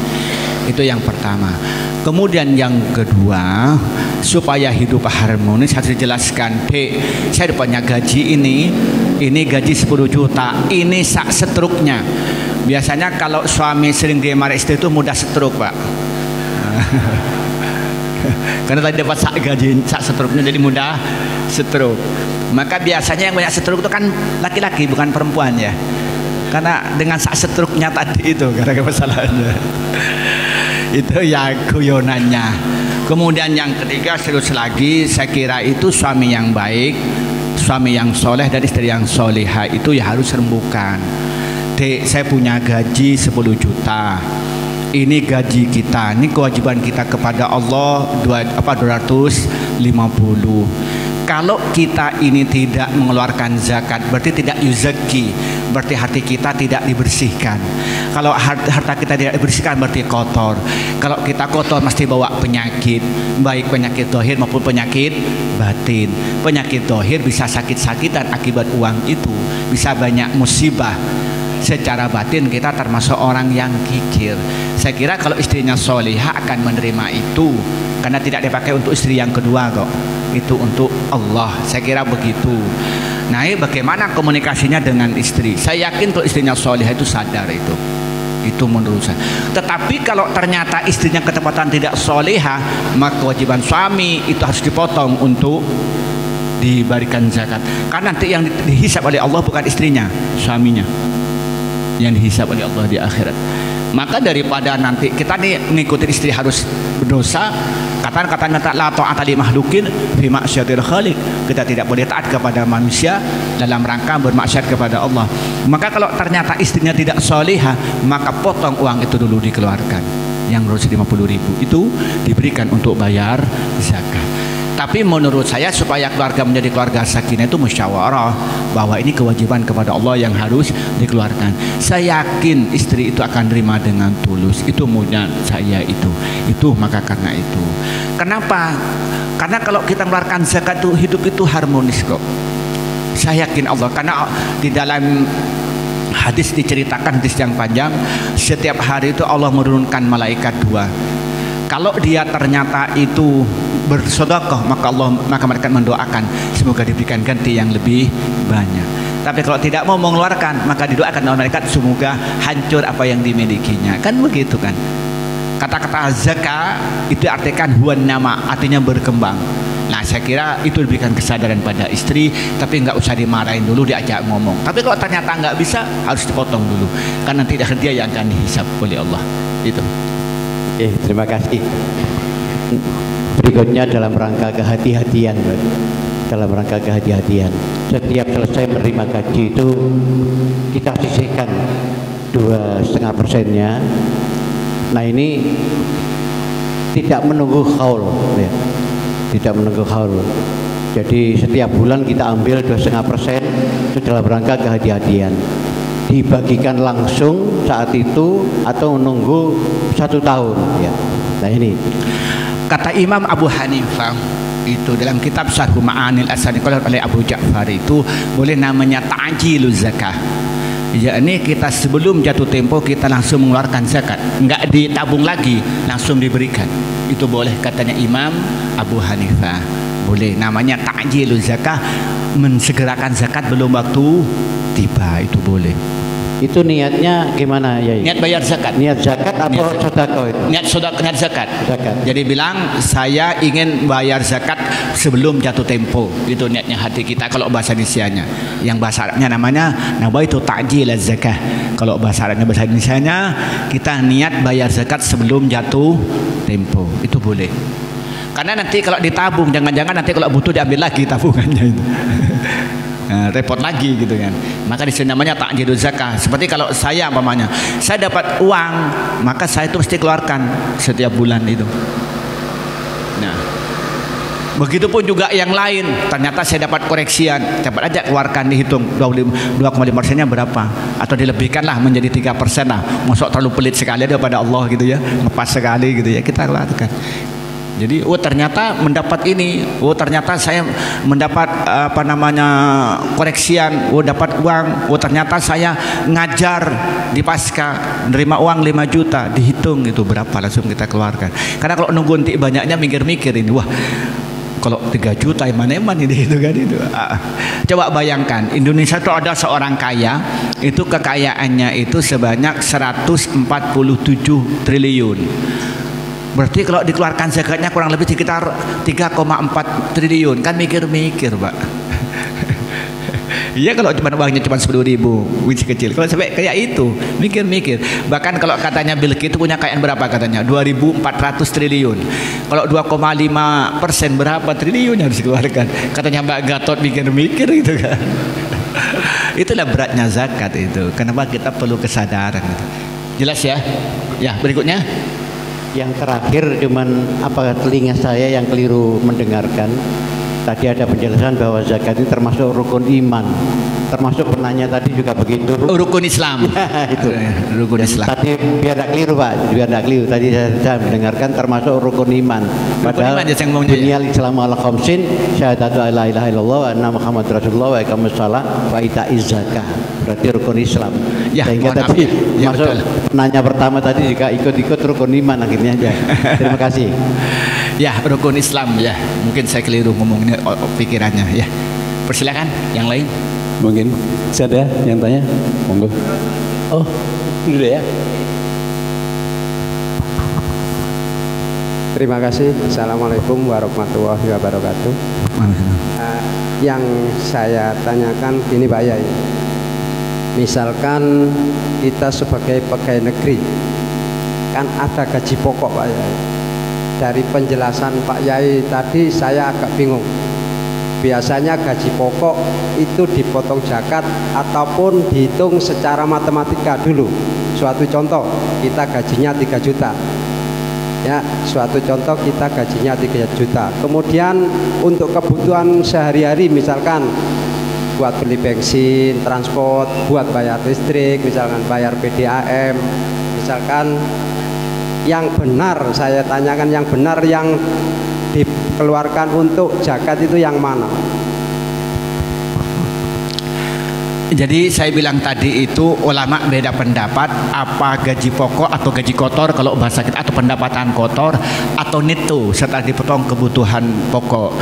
Speaker 1: Itu yang pertama. Kemudian yang kedua, supaya hidup harmonis harus dijelaskan, Dek, saya punya gaji ini gaji 10 juta, ini sak setruknya. Biasanya kalau suami sering dimarahi istri itu mudah setruk, Pak. Karena tadi dapat sak setruknya jadi mudah setruk. Maka biasanya yang banyak setruk itu kan laki-laki, bukan perempuan ya. Karena dengan sak setruknya tadi itu gara-gara masalahnya. Itu ya guyonannya. Kemudian yang ketiga, serius lagi, saya kira itu suami yang baik, suami yang soleh dan istri yang soleha itu ya harus rembukan. Dek, saya punya gaji 10 juta. Ini gaji kita, ini kewajiban kita kepada Allah 250. Kalau kita ini tidak mengeluarkan zakat, berarti tidak yuzaki, berarti hati kita tidak dibersihkan. Kalau harta kita tidak dibersihkan berarti kotor. Kalau kita kotor mesti bawa penyakit, baik penyakit dohir maupun penyakit batin. Penyakit dohir bisa sakit-sakitan akibat uang itu, bisa banyak musibah. Secara batin kita termasuk orang yang kikir. Saya kira kalau istrinya solihah akan menerima itu, karena tidak dipakai untuk istri yang kedua kok. Itu untuk Allah, saya kira begitu. Nah, bagaimana komunikasinya dengan istri? Saya yakin kalau istrinya solihah itu sadar itu menurut saya. Tetapi kalau ternyata istrinya ketepatan tidak solihah, maka kewajiban suami itu harus dipotong untuk diberikan zakat. Karena nanti yang dihisab oleh Allah bukan istrinya, suaminya yang dihisab oleh Allah di akhirat. Maka daripada nanti kita nih mengikuti istri harus berdosa, kata-katanya la ta'ata li makhluqin fi ma'syatil khaliq, kita tidak boleh taat kepada manusia dalam rangka bermaksiat kepada Allah. Maka kalau ternyata istrinya tidak solihah, maka potong uang itu dulu dikeluarkan. Yang 150.000 itu diberikan untuk bayar zakat. Tapi menurut saya supaya keluarga menjadi keluarga sakinah itu musyawarah, bahwa ini kewajiban kepada Allah yang harus dikeluarkan. Saya yakin istri itu akan terima dengan tulus. Itu maunya saya itu maka karena itu. Kenapa? Karena kalau kita mengeluarkan zakat itu hidup itu harmonis kok. Saya yakin Allah, karena di dalam hadis diceritakan, hadis yang panjang, setiap hari itu Allah menurunkan malaikat 2. Kalau dia ternyata itu bersedekah, maka mereka mendoakan semoga diberikan ganti yang lebih banyak. Tapi kalau tidak mau mengeluarkan, maka didoakan oleh malaikat semoga hancur apa yang dimilikinya. Kan begitu kan? Kata-kata zakat itu artikan huwan nama, artinya berkembang. Nah, saya kira itu diberikan kesadaran pada istri, tapi nggak usah dimarahin dulu, diajak ngomong. Tapi kalau ternyata nggak bisa, harus dipotong dulu, karena tidak dia yang akan dihisab oleh Allah. Itu.
Speaker 4: Terima kasih. Berikutnya dalam rangka kehati-hatian, dalam rangka kehati-hatian. Setiap selesai menerima gaji itu kita sisihkan 2,5%-nya Nah ini tidak menunggu haul, ya. Tidak menunggu haul. Jadi setiap bulan kita ambil 2,5% dalam rangka kehadian. Dibagikan langsung saat itu atau menunggu 1 tahun, ya. Nah ini
Speaker 1: kata Imam Abu Hanifah itu dalam kitab Syarh Ma'anil Asani oleh Abu Ja'far itu boleh namanya ta'jiluz zakah. yakni kita sebelum jatuh tempo kita langsung mengeluarkan zakat, enggak ditabung lagi, langsung diberikan. Itu boleh katanya Imam Abu Hanifah. Boleh, namanya ta'jiluz zakah, mensegerakan zakat belum waktu tiba, itu boleh.
Speaker 4: Itu niatnya gimana ya?
Speaker 1: Niat bayar zakat.
Speaker 4: Niat zakat atau sedekah itu?
Speaker 1: Niat zakat.
Speaker 4: Zakat.
Speaker 1: Jadi bilang saya ingin bayar zakat sebelum jatuh tempo. Itu niatnya hati kita kalau bahasa Indonesianya. Yang bahasa Arabnya namanya nawaitu ta'jilaz zakah. Kalau bahasa Arabnya, bahasa Indonesianya kita niat bayar zakat sebelum jatuh tempo. Itu boleh. Karena nanti kalau ditabung, jangan-jangan nanti kalau butuh diambil lagi tabungannya itu. Nah, repot lagi gitu kan. Maka di sini namanya ta'jiluz zakah. Seperti kalau saya umpamanya, saya dapat uang, maka saya itu mesti keluarkan setiap bulan itu. Nah, begitupun juga yang lain. Ternyata saya dapat koreksian, dapat aja keluarkan, dihitung 2,5%-nya berapa, atau dilebihkan lah menjadi 3% lah. Masuk terlalu pelit sekali daripada Allah gitu ya, ngepas sekali gitu ya, kita keluarkan. Jadi, oh ternyata mendapat ini, oh ternyata saya mendapat koreksian, oh dapat uang, oh ternyata saya ngajar di pasca, menerima uang 5 juta, dihitung itu berapa, langsung kita keluarkan. Karena kalau nunggu nanti banyaknya mikir-mikir ini, wah kalau 3 juta eman-eman ini itu kan itu. Coba bayangkan, Indonesia itu ada seorang kaya, itu kekayaannya itu sebanyak 147 triliun. Berarti kalau dikeluarkan zakatnya kurang lebih sekitar 3,4 triliun. Kan mikir-mikir, Pak. Iya, kalau cuma uangnya cuma 10.000, which kecil. Kalau sampai kayak itu, mikir-mikir. Bahkan kalau katanya Bill Gates itu punya kekayaan berapa katanya? 2.400 triliun. Kalau 2,5% berapa triliun yang harus dikeluarkan? Katanya Mbak Gatot mikir-mikir gitu kan. Itulah beratnya zakat itu. Kenapa kita perlu kesadaran. Jelas ya? Ya, berikutnya.
Speaker 4: Yang terakhir cuman apa telinga saya yang keliru mendengarkan. Tadi ada penjelasan bahwa zakat ini termasuk rukun iman. Termasuk penanya tadi juga begitu.
Speaker 1: Rukun Islam.
Speaker 4: Ya, itu.
Speaker 1: Rukun Islam.
Speaker 4: Tadi biar tidak keliru, Pak. Biar tidak keliru. Tadi saya mendengarkan termasuk rukun iman. Padahal dunia Islam ala khamsin, syahadatu la ilaha illallah wa anna Muhammad Rasulullah wa iqamus shalah wa ita'iz zakah. Berarti rukun Islam.
Speaker 1: Ya,
Speaker 4: sehingga tadi ya, masuk penanya pertama tadi juga ikut-ikut rukun iman akhirnya aja. Terima kasih.
Speaker 1: Ya, rukun Islam ya. Mungkin saya keliru ngomongnya pikirannya ya. Persilakan yang lain.
Speaker 2: Mungkin saya ada yang tanya, monggo. Oh, dulu ya.
Speaker 5: Terima kasih. Assalamualaikum warahmatullahi wabarakatuh. Yang saya tanyakan gini Pak Yai, misalkan kita sebagai pegawai negeri kan ada gaji pokok Pak Yai. Dari penjelasan Pak Yai tadi saya agak bingung. Biasanya gaji pokok itu dipotong zakat ataupun dihitung secara matematika dulu. Suatu contoh, kita gajinya 3 juta. Ya, suatu contoh kita gajinya 3 juta. Kemudian untuk kebutuhan sehari-hari misalkan buat beli bensin, transport, buat bayar listrik, misalkan bayar PDAM, misalkan yang benar, saya tanyakan yang benar yang dikeluarkan untuk zakat itu yang mana?
Speaker 1: Jadi saya bilang tadi itu ulama beda pendapat apa gaji pokok atau gaji kotor kalau bahasa kita, atau pendapatan kotor atau neto setelah dipotong kebutuhan pokok.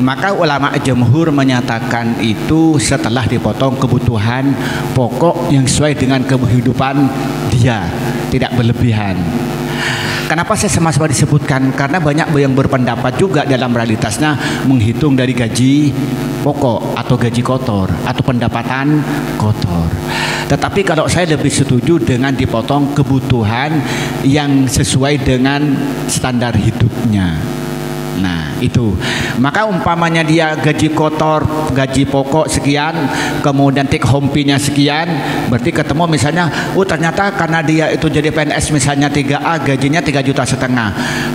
Speaker 1: Maka ulama jumhur menyatakan itu setelah dipotong kebutuhan pokok yang sesuai dengan kehidupan dia, tidak berlebihan. Kenapa saya sama-sama disebutkan? Karena banyak yang berpendapat juga dalam realitasnya menghitung dari gaji pokok atau gaji kotor atau pendapatan kotor. Tetapi kalau saya lebih setuju dengan dipotong kebutuhan yang sesuai dengan standar hidupnya. Nah itu, maka umpamanya dia gaji kotor, gaji pokok sekian, kemudian take home fee-nya sekian, berarti ketemu misalnya, ternyata karena dia itu jadi PNS misalnya 3A, gajinya 3,5 juta,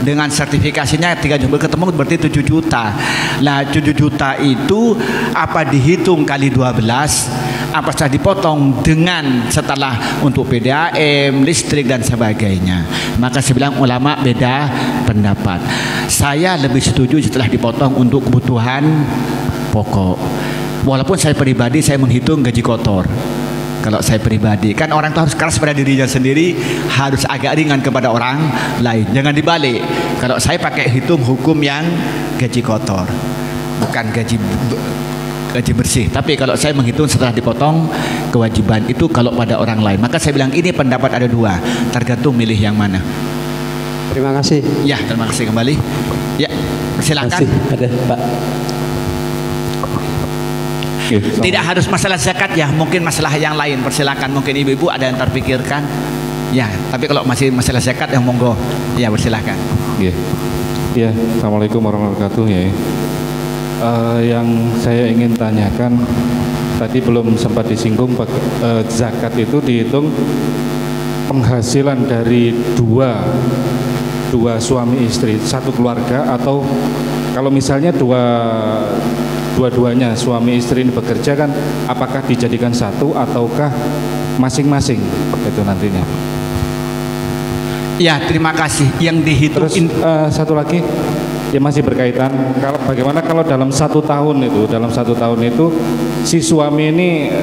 Speaker 1: dengan sertifikasinya 3 juta, ketemu berarti 7 juta. Nah 7 juta itu apa dihitung kali 12, apa saja dipotong dengan setelah untuk PDAM, listrik dan sebagainya. Maka saya bilang ulama beda pendapat. Saya lebih setuju setelah dipotong untuk kebutuhan pokok. Walaupun saya pribadi saya menghitung gaji kotor. Kalau saya pribadi, kan orang itu harus keras pada dirinya sendiri, harus agak ringan kepada orang lain. Jangan dibalik. Kalau saya pakai hitung hukum yang gaji kotor, bukan gaji bersih. Tapi kalau saya menghitung setelah dipotong kewajiban itu kalau pada orang lain. Maka saya bilang ini pendapat ada dua, tergantung milih yang mana.
Speaker 5: Terima kasih.
Speaker 1: Ya, terima kasih kembali. Ya, silakan.
Speaker 2: Ada Pak.
Speaker 1: Tidak harus masalah zakat ya, mungkin masalah yang lain. Persilakan, mungkin ibu-ibu ada yang terpikirkan. Ya, tapi kalau masih masalah zakat yang monggo. Ya, persilakan.
Speaker 6: Ya, ya. Assalamualaikum warahmatullahi wabarakatuh. Ya. Yang saya ingin tanyakan tadi belum sempat disinggung, zakat itu dihitung penghasilan dari dua suami istri satu keluarga, atau kalau misalnya dua-duanya suami istri ini bekerja kan, apakah dijadikan satu ataukah masing-masing itu nantinya?
Speaker 1: Ya, terima kasih. Yang dihitung.
Speaker 6: Terus satu lagi ya masih berkaitan, bagaimana kalau dalam satu tahun itu si suami ini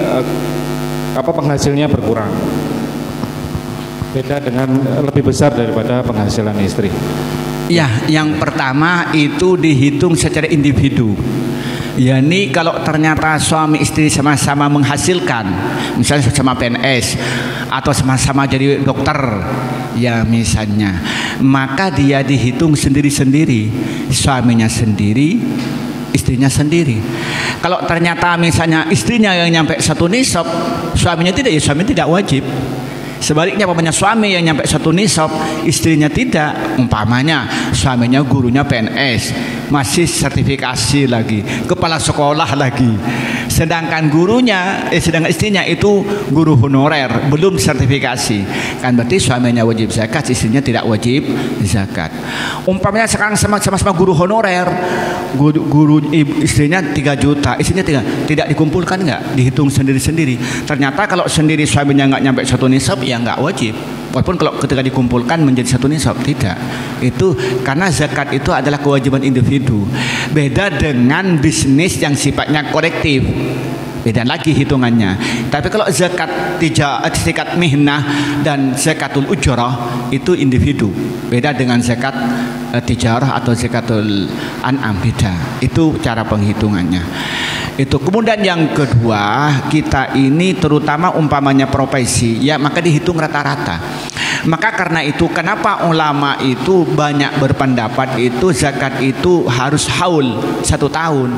Speaker 6: penghasilnya berkurang, beda dengan lebih besar daripada penghasilan istri.
Speaker 1: Ya, yang pertama itu dihitung secara individu. Ya, ini kalau ternyata suami istri sama-sama menghasilkan, misalnya sama PNS atau sama-sama jadi dokter, ya misalnya, maka dia dihitung sendiri-sendiri, suaminya sendiri, istrinya sendiri. Kalau ternyata misalnya istrinya yang nyampe 1 nisab, suaminya tidak, ya suami tidak wajib. Sebaliknya umpamanya suami yang nyampe 1 nisab, istrinya tidak, umpamanya suaminya gurunya PNS, masih sertifikasi lagi, kepala sekolah lagi, sedangkan sedangkan istrinya itu guru honorer, belum sertifikasi, kan berarti suaminya wajib zakat, istrinya tidak wajib zakat. Umpamanya sekarang sama-sama guru honorer, istrinya 3 juta, istrinya tidak dikumpulkan, nggak dihitung sendiri-sendiri. Ternyata kalau sendiri suaminya nggak nyampe 1 nisab, ya nggak wajib. Walaupun kalau ketika dikumpulkan menjadi 1 nisab, tidak. Itu karena zakat itu adalah kewajiban individu. Beda dengan bisnis yang sifatnya kolektif, beda lagi hitungannya. Tapi kalau zakat mihnah dan zakatul ujrah itu individu, beda dengan zakat tijarah atau zakatul an'am, beda. Itu cara penghitungannya. Itu. Kemudian yang kedua, kita ini terutama umpamanya profesi, ya maka dihitung rata-rata. Maka karena itu kenapa ulama itu banyak berpendapat itu zakat itu harus haul 1 tahun.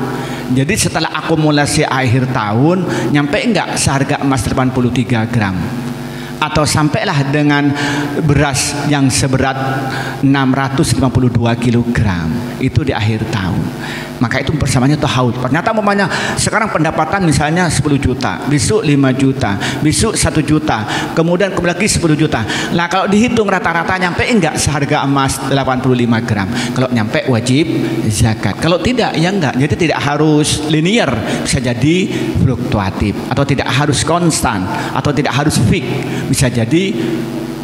Speaker 1: Jadi setelah akumulasi akhir tahun, nyampe enggak seharga emas 83 gram, atau sampailah dengan beras yang seberat 652 kg itu di akhir tahun, maka itu bersamanya itu haul. Ternyata umpamanya sekarang pendapatan misalnya 10 juta, besok 5 juta, besok 1 juta, kemudian lagi 10 juta. Nah kalau dihitung rata-rata nyampe enggak seharga emas 85 gram? Kalau nyampe wajib zakat, kalau tidak ya enggak. Jadi tidak harus linear, bisa jadi fluktuatif, atau tidak harus konstan, atau tidak harus fix, bisa jadi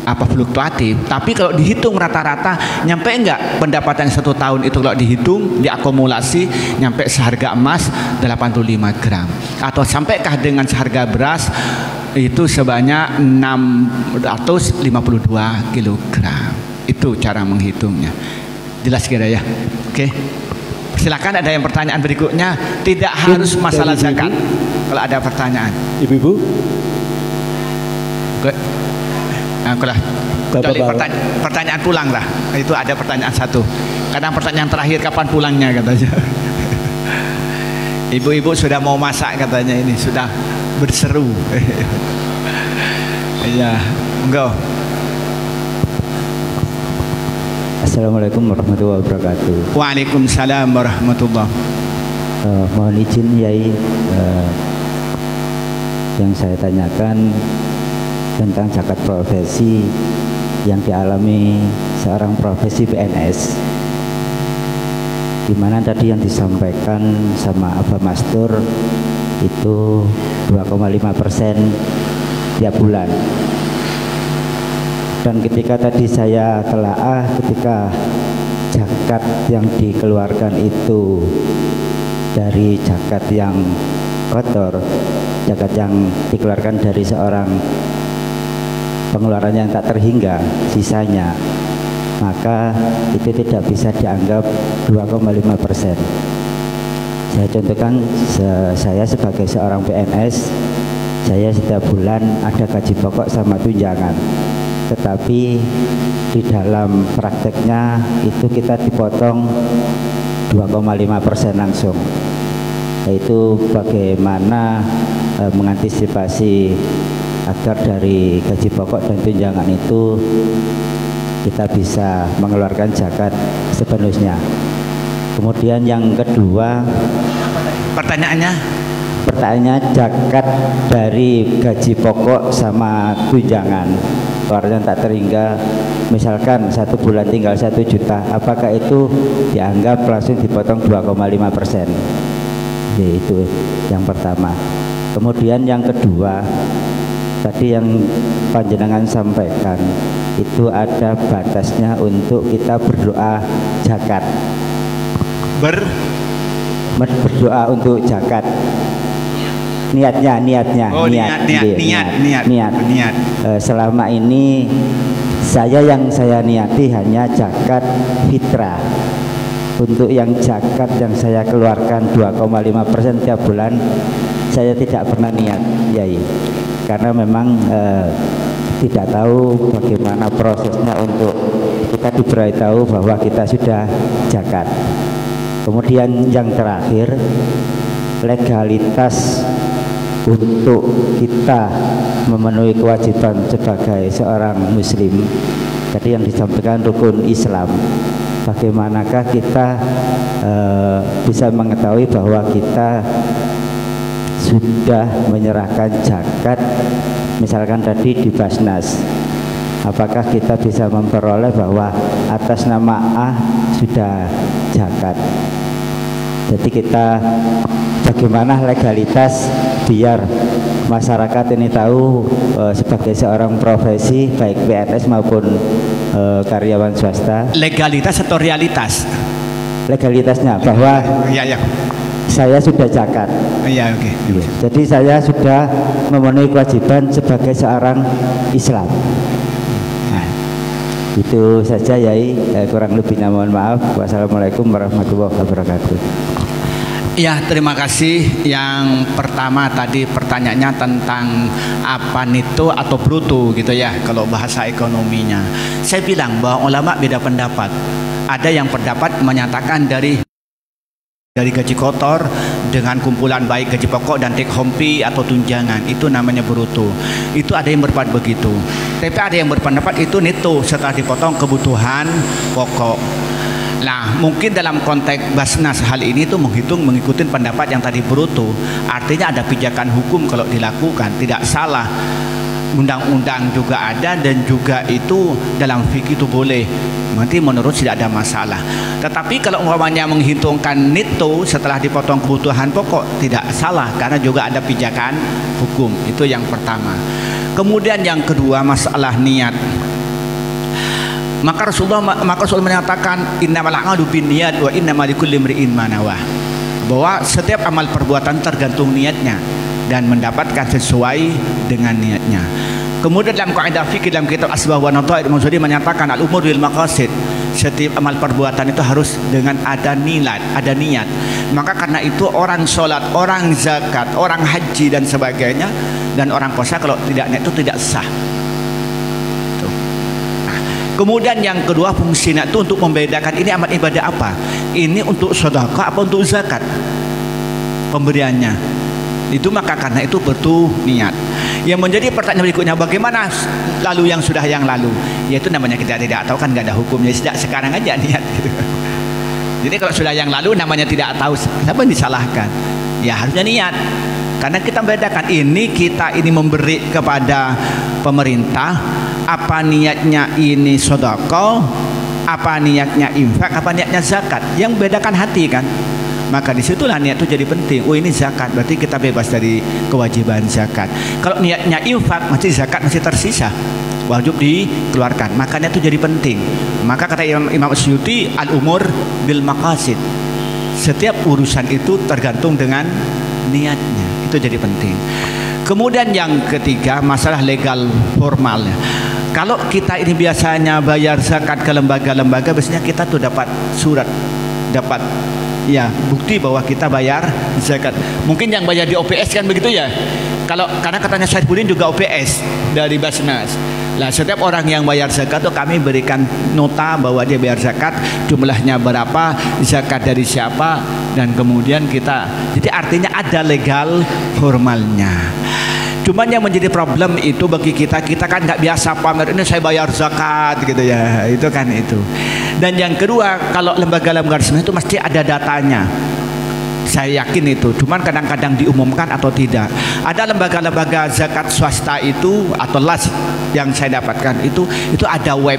Speaker 1: fluktuatif. Tapi kalau dihitung rata-rata, nyampe enggak pendapatan 1 tahun itu kalau dihitung, diakumulasi, nyampe seharga emas 85 gram, atau sampaikah dengan seharga beras itu sebanyak 652 kg. Itu cara menghitungnya. Jelas kira ya? Oke. Silakan, ada yang pertanyaan berikutnya. Tidak harus masalah zakat. Kalau ada pertanyaan,
Speaker 2: ibu-ibu.
Speaker 1: Lah, pertanyaan pulang lah. Itu ada pertanyaan satu. Kadang pertanyaan terakhir kapan pulangnya katanya. Ibu-ibu sudah mau masak katanya, ini sudah berseru. Iya, enggak.
Speaker 7: Assalamualaikum warahmatullahi wabarakatuh.
Speaker 1: Waalaikumsalam warahmatullahi.
Speaker 7: Mohon izin Yai, yang saya tanyakan tentang zakat profesi yang dialami seorang profesi PNS, di mana tadi yang disampaikan sama Abah Mastur itu 2,5% tiap bulan. Dan ketika tadi saya telaah, ketika zakat yang dikeluarkan itu dari zakat yang kotor, zakat yang dikeluarkan dari seorang pengeluaran yang tak terhingga sisanya, maka itu tidak bisa dianggap 2,5%. Saya contohkan, saya sebagai seorang PNS, saya setiap bulan ada gaji pokok sama tunjangan, tetapi di dalam prakteknya itu kita dipotong 2,5% langsung. Yaitu bagaimana mengantisipasi agar dari gaji pokok dan tunjangan itu kita bisa mengeluarkan zakat sepenuhnya. Kemudian yang kedua,
Speaker 1: pertanyaannya zakat dari gaji pokok sama tunjangan, keluarga tak terhingga, misalkan 1 bulan tinggal 1 juta, apakah itu dianggap langsung dipotong 2,5%? Itu yang pertama. Kemudian yang kedua, tadi yang panjenengan sampaikan itu ada batasnya untuk kita berdoa zakat. Berdoa untuk zakat. Niatnya. Oh, niat.
Speaker 7: Selama ini yang saya niati hanya zakat fitrah. Untuk yang zakat yang saya keluarkan 2,5% tiap bulan, saya tidak pernah niat, Yai, karena memang tidak tahu bagaimana prosesnya untuk kita diberitahu bahwa kita sudah zakat. Kemudian yang terakhir, legalitas untuk kita memenuhi kewajiban sebagai seorang muslim, tadi yang disampaikan rukun Islam, bagaimanakah kita bisa mengetahui bahwa kita sudah menyerahkan zakat, misalkan tadi di Basnas, apakah kita bisa memperoleh bahwa atas nama A sudah zakat? Jadi kita bagaimana legalitas biar masyarakat ini tahu sebagai seorang profesi baik PNS maupun karyawan swasta.
Speaker 1: Legalitas atau realitas?
Speaker 7: Legalitasnya bahwa
Speaker 1: ya.
Speaker 7: Saya sudah zakat.
Speaker 1: Iya, oke.
Speaker 7: Jadi saya sudah memenuhi kewajiban sebagai seorang Islam. Nah, itu saja, Yai. Kurang lebihnya mohon maaf. Wassalamualaikum warahmatullahi wabarakatuh.
Speaker 1: Ya, terima kasih. Yang pertama tadi pertanyaannya tentang apa neto atau bruto gitu ya, kalau bahasa ekonominya. Saya bilang bahwa ulama beda pendapat. Ada yang pendapat menyatakan dari gaji kotor dengan kumpulan baik gaji pokok dan take home pay atau tunjangan, itu namanya bruto. Itu ada yang berpendapat begitu. Tapi ada yang berpendapat itu neto setelah dipotong kebutuhan pokok. Nah, mungkin dalam konteks Basnas hal ini itu mengikuti pendapat yang tadi bruto. Artinya ada pijakan hukum kalau dilakukan, tidak salah. Undang-undang juga ada dan juga itu dalam fikih itu boleh. Nanti menurut tidak ada masalah. Tetapi kalau umpamanya menghitungkan neto setelah dipotong kebutuhan pokok, tidak salah karena juga ada pijakan hukum. Itu yang pertama. Kemudian yang kedua, masalah niat. Maka Rasulullah menyatakan innamal a'malu binniyat wa innamal likulli imri'in ma nawah. Bahwa setiap amal perbuatan tergantung niatnya dan mendapatkan sesuai dengan niatnya. Kemudian dalam kaidah fikih dalam kitab Asbah wa Nadair Al-Mansuri menyatakan al-umur bil maqasid. Setiap amal perbuatan itu harus dengan ada niat, ada niat. Maka karena itu orang sholat, orang zakat, orang haji dan sebagainya, dan orang puasa kalau tidak niat itu tidak sah. Kemudian yang kedua, fungsi niat itu untuk membedakan ini amal ibadah apa. Ini untuk sedekah apa untuk zakat pemberiannya. Itu maka karena itu butuh niat. Yang menjadi pertanyaan berikutnya, bagaimana lalu yang sudah yang lalu? Yaitu namanya kita tidak tahu, kan nggak ada hukumnya. Sejak sekarang aja niat gitu. Jadi kalau sudah yang lalu namanya tidak tahu, siapa yang disalahkan? Ya harusnya niat. Karena kita membedakan ini, kita ini memberi kepada pemerintah, apa niatnya ini sedekah, apa niatnya infak, apa niatnya zakat. Yang membedakan hati kan. Maka disitulah niat itu jadi penting. Oh ini zakat, berarti kita bebas dari kewajiban zakat. Kalau niatnya infak, masih zakat masih tersisa, wajib dikeluarkan. Makanya itu jadi penting. Maka kata Imam Suyuti, al-umur bil maqasid. Setiap urusan itu tergantung dengan niatnya. Itu jadi penting. Kemudian yang ketiga, masalah legal formalnya. Kalau kita ini biasanya bayar zakat ke lembaga-lembaga, biasanya kita tuh dapat surat, dapat ya bukti bahwa kita bayar zakat. Mungkin yang bayar di OPS kan begitu ya. Kalau karena katanya Saifuddin juga OPS dari Basnas. Lah setiap orang yang bayar zakat tuh kami berikan nota bahwa dia bayar zakat, jumlahnya berapa, zakat dari siapa, dan kemudian kita. Jadi artinya ada legal formalnya. Cuman yang menjadi problem itu bagi kita kan nggak biasa pamer ini saya bayar zakat gitu ya, itu kan itu. Dan yang kedua, kalau lembaga-lembaga resmi itu mesti ada datanya. Saya yakin itu, cuman kadang-kadang diumumkan atau tidak. Ada lembaga-lembaga zakat swasta itu atau las yang saya dapatkan itu ada web.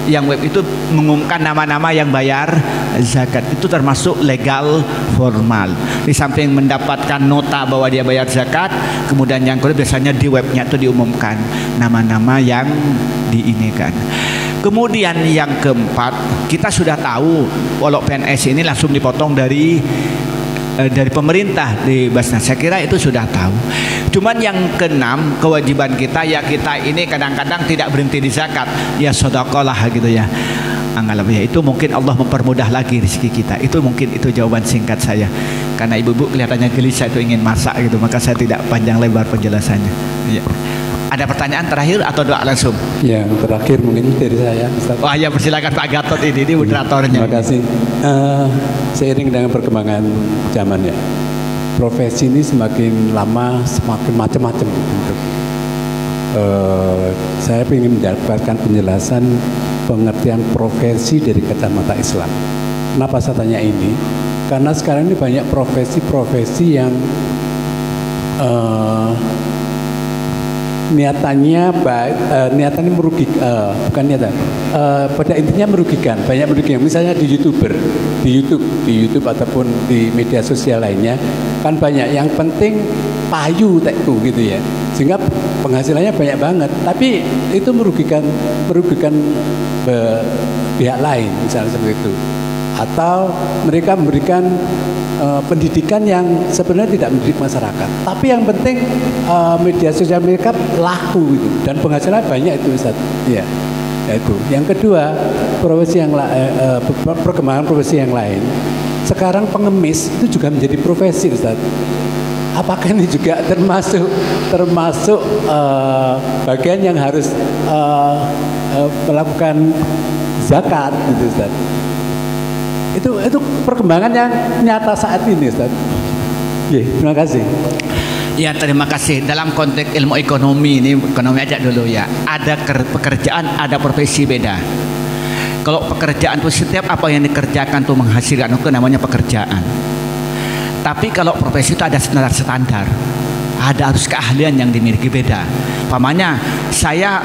Speaker 1: Yang web itu mengumumkan nama-nama yang bayar zakat, itu termasuk legal formal. Di samping mendapatkan nota bahwa dia bayar zakat, kemudian yang kedua biasanya di webnya itu diumumkan nama-nama yang diinikan. Kemudian yang keempat, kita sudah tahu walau PNS ini langsung dipotong dari pemerintah di Basnas. Saya kira itu sudah tahu. Cuman yang keenam, kewajiban kita ya kita ini kadang-kadang tidak berhenti di zakat. Ya sedekah lah gitu ya. Anggap ya itu mungkin Allah mempermudah lagi rezeki kita. Itu mungkin itu jawaban singkat saya. Karena ibu-ibu kelihatannya gelisah itu ingin masak gitu, maka saya tidak panjang lebar penjelasannya. Ya. Ada pertanyaan terakhir atau doa langsung?
Speaker 2: Ya, terakhir mungkin dari saya, Ustaz.
Speaker 1: Wah ya, persilakan Pak Gatot, ini moderatornya.
Speaker 2: Terima kasih. Seiring dengan perkembangan zaman ya, profesi ini semakin lama semakin macam-macam. Saya ingin mendapatkan penjelasan pengertian profesi dari kacamata Islam. Kenapa saya tanya ini? Karena sekarang ini banyak profesi-profesi yang niatannya merugikan, bukan niatan, pada intinya merugikan, banyak merugikan. Misalnya di YouTube ataupun di media sosial lainnya kan banyak. Yang penting payu tekku gitu ya, sehingga penghasilannya banyak banget. Tapi itu merugikan pihak lain, misalnya seperti itu. Atau mereka memberikan pendidikan yang sebenarnya tidak mendidik masyarakat, tapi yang penting media sosial mereka laku gitu, dan penghasilan banyak itu, Ustaz. Ya, itu. Yang kedua, perkembangan profesi yang lain. Sekarang pengemis itu juga menjadi profesi, Ustaz. Apakah ini juga termasuk bagian yang harus melakukan zakat gitu, Ustaz? Itu perkembangan yang nyata saat ini, Ustaz. Ya, terima kasih.
Speaker 1: Ya, terima kasih. Dalam konteks ilmu ekonomi ini, ekonomi aja dulu ya. Ada pekerjaan, ada profesi beda. Kalau pekerjaan itu setiap apa yang dikerjakan tuh menghasilkan, itu namanya pekerjaan. Tapi kalau profesi itu ada standar. Ada harus keahlian yang dimiliki beda. Pamannya, saya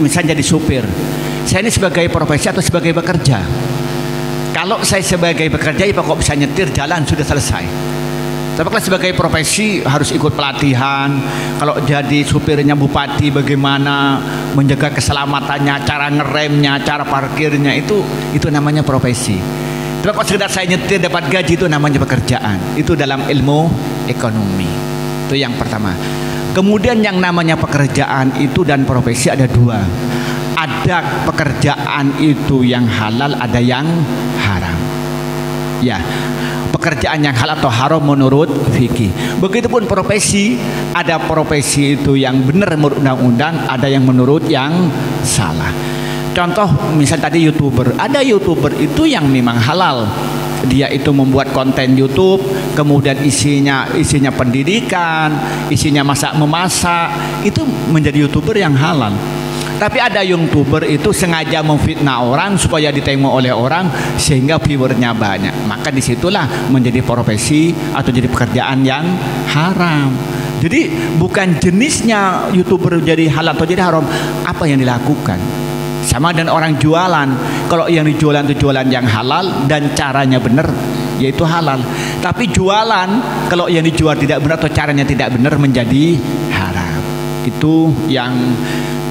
Speaker 1: misalnya jadi supir. Saya ini sebagai profesi atau sebagai bekerja? Kalau saya sebagai bekerja, ya pokok bisa nyetir jalan sudah selesai. Tapi kalau sebagai profesi harus ikut pelatihan. Kalau jadi supirnya bupati, bagaimana menjaga keselamatannya, cara ngeremnya, cara parkirnya, itu namanya profesi. Tapi kalau sekedar saya nyetir dapat gaji, itu namanya pekerjaan. Itu dalam ilmu ekonomi. Itu yang pertama. Kemudian yang namanya pekerjaan itu dan profesi ada dua. Ada pekerjaan itu yang halal, ada yang haram. Ya, pekerjaan yang halal atau haram menurut fikih. Begitupun profesi, ada profesi itu yang benar menurut undang-undang, ada yang menurut yang salah. Contoh, misal tadi YouTuber, ada YouTuber itu yang memang halal, dia itu membuat konten YouTube, kemudian isinya pendidikan, isinya memasak, itu menjadi YouTuber yang halal. Tapi ada YouTuber itu sengaja memfitnah orang supaya ditengok oleh orang sehingga viewernya banyak. Maka disitulah menjadi profesi atau jadi pekerjaan yang haram. Jadi bukan jenisnya YouTuber jadi halal atau jadi haram, apa yang dilakukan. Sama dengan orang jualan. Kalau yang dijualan itu jualan yang halal dan caranya benar, yaitu halal. Tapi jualan kalau yang dijual tidak benar atau caranya tidak benar menjadi haram. Itu yang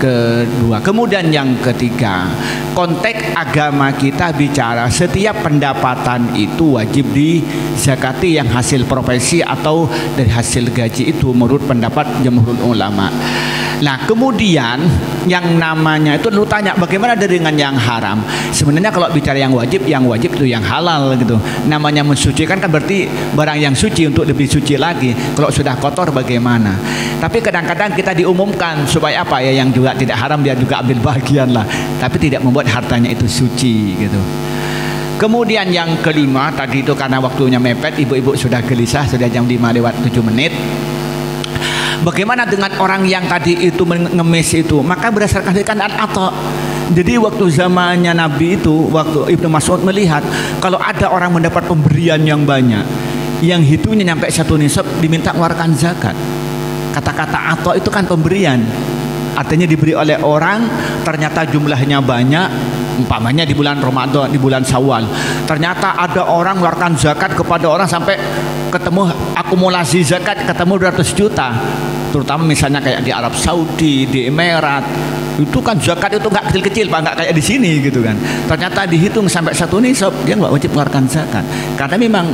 Speaker 1: kedua. Kemudian yang ketiga, konteks agama kita bicara setiap pendapatan itu wajib dizakati yang hasil profesi atau dari hasil gaji itu menurut pendapat jumhur ulama. Nah kemudian yang namanya itu lu tanya bagaimana dengan yang haram. Sebenarnya kalau bicara yang wajib itu yang halal gitu. Namanya mensucikan kan berarti barang yang suci untuk lebih suci lagi. Kalau sudah kotor bagaimana? Tapi kadang-kadang kita diumumkan supaya apa ya, yang juga tidak haram dia juga ambil bagian lah. Tapi tidak membuat hartanya itu suci gitu. Kemudian yang kelima tadi itu karena waktunya mepet, ibu-ibu sudah gelisah, sudah jam 5:07. Bagaimana dengan orang yang tadi itu mengemis itu? Maka berdasarkan At-Atha. Jadi waktu zamannya Nabi itu, waktu Ibnu Mas'ud melihat kalau ada orang mendapat pemberian yang banyak, yang hitungnya nyampe 1 nisab, diminta mengeluarkan zakat. Kata-kata Atha itu kan pemberian. Artinya diberi oleh orang, ternyata jumlahnya banyak. Umpamanya di bulan Ramadan, di bulan Syawal, ternyata ada orang mengeluarkan zakat kepada orang sampai ketemu akumulasi zakat ketemu 200 juta. Terutama misalnya kayak di Arab Saudi, di Emirat, itu kan zakat itu nggak kecil-kecil Pak, nggak kayak di sini gitu kan. Ternyata dihitung sampai 1 nisab, dia nggak wajib mengeluarkan zakat. Karena memang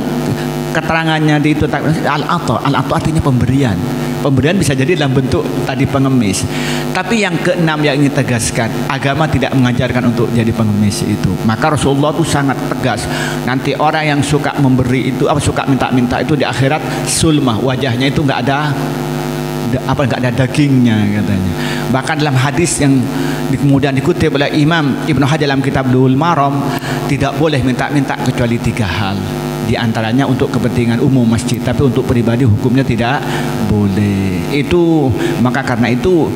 Speaker 1: keterangannya di itu Al-Atha artinya pemberian. Pemberian bisa jadi dalam bentuk tadi pengemis. Tapi yang keenam yang ingin tegaskan, agama tidak mengajarkan untuk jadi pengemis itu. Maka Rasulullah itu sangat tegas. Nanti orang yang suka memberi itu, suka minta-minta itu di akhirat sulmah, wajahnya itu nggak ada dagingnya katanya. Bahkan dalam hadis yang kemudian dikutip oleh Imam Ibnu Hajar dalam kitab Bulughul Maram, tidak boleh minta-minta kecuali 3 hal. Di antaranya untuk kepentingan umum masjid, tapi untuk pribadi hukumnya tidak boleh. Itu maka karena itu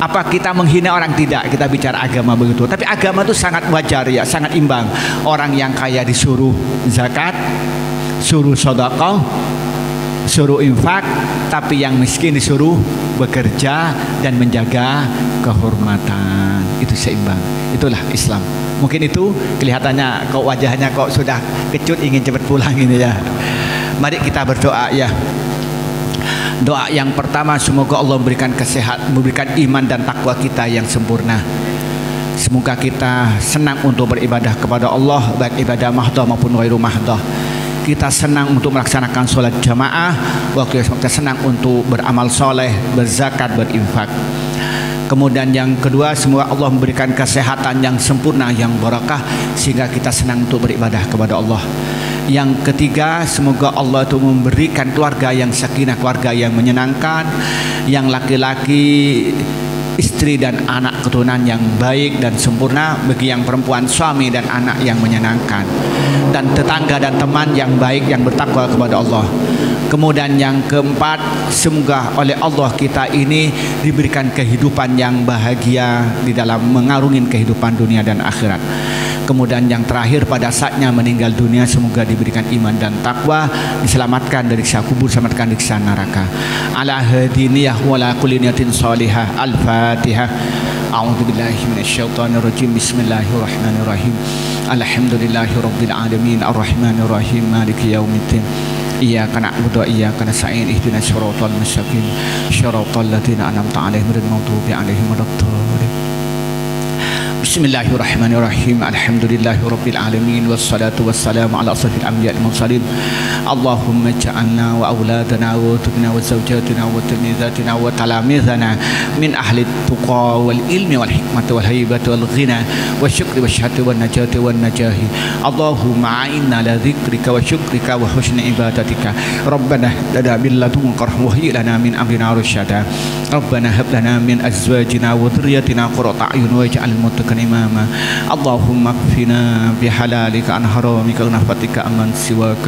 Speaker 1: apa kita menghina orang? Tidak, kita bicara agama begitu. Tapi agama itu sangat wajar ya, sangat imbang. Orang yang kaya disuruh zakat, suruh sedekah, suruh infak, tapi yang miskin disuruh bekerja dan menjaga kehormatan. Itu seimbang. Itulah Islam. Mungkin itu kelihatannya kok wajahnya kok sudah kecut ingin cepat pulang ini ya. Mari kita berdoa ya. Doa yang pertama, semoga Allah memberikan kesehatan, memberikan iman dan takwa kita yang sempurna. Semoga kita senang untuk beribadah kepada Allah, baik ibadah mahdoh maupun ghairu mahdoh. Kita senang untuk melaksanakan sholat jamaah, waktu kita senang untuk beramal soleh, berzakat, berinfak. Kemudian yang kedua, semoga Allah memberikan kesehatan yang sempurna, yang barakah, sehingga kita senang untuk beribadah kepada Allah. Yang ketiga, semoga Allah itu memberikan keluarga yang sakinah, keluarga yang menyenangkan, yang laki-laki istri dan anak keturunan yang baik dan sempurna, bagi yang perempuan suami dan anak yang menyenangkan, dan tetangga dan teman yang baik yang bertakwa kepada Allah. Kemudian yang keempat, semoga oleh Allah kita ini diberikan kehidupan yang bahagia di dalam mengarungi kehidupan dunia dan akhirat. Kemudian yang terakhir, pada saatnya meninggal dunia semoga diberikan iman dan takwa, diselamatkan dari siksa kubur, diselamatkan dari siksa neraka. Ala hadiniyah wa la kulli niyatin shalihah. Al-Fatihah. A'udzubillahi minasyaitonir rajim. Bismillahirrahmanirrahim. Alhamdulillahirabbil alamin arrahmanir rahim maliki yaumiddin. Iyyaka na'budu wa iyyaka nasta'in ihdinas siratal mustaqim siratal ladzina an'amta 'alaihim ghairil maghdubi 'alaihim waladdallin. Bismillahirrahmanirrahim. Alhamdulillahirabbil alamin wassalatu wassalamu ala asyrafil anbiya'il mursalin. Allahumma ja'alna wa auladana wa tubna wa zawjatina wa tilmizatina wa talamizana min ahli tuqa wal ilmi wal hikmati wal haibati wal ghina wa syukri wa syahati wan najati wan najahi. Allahumma a'inna ala dzikrika wa syukrika wa husni ibadatika. Rabbana lana min ladunka rahmatan wa hayyi lana min amrina rasyada. Rabbana hab lana min azwajina wa dhurriyyatina qurrata a'yun waj'alna lil muttaqina ملكا إماما اللهم اكفنا بحلالك عن حرامك ونفقتك عمن سواك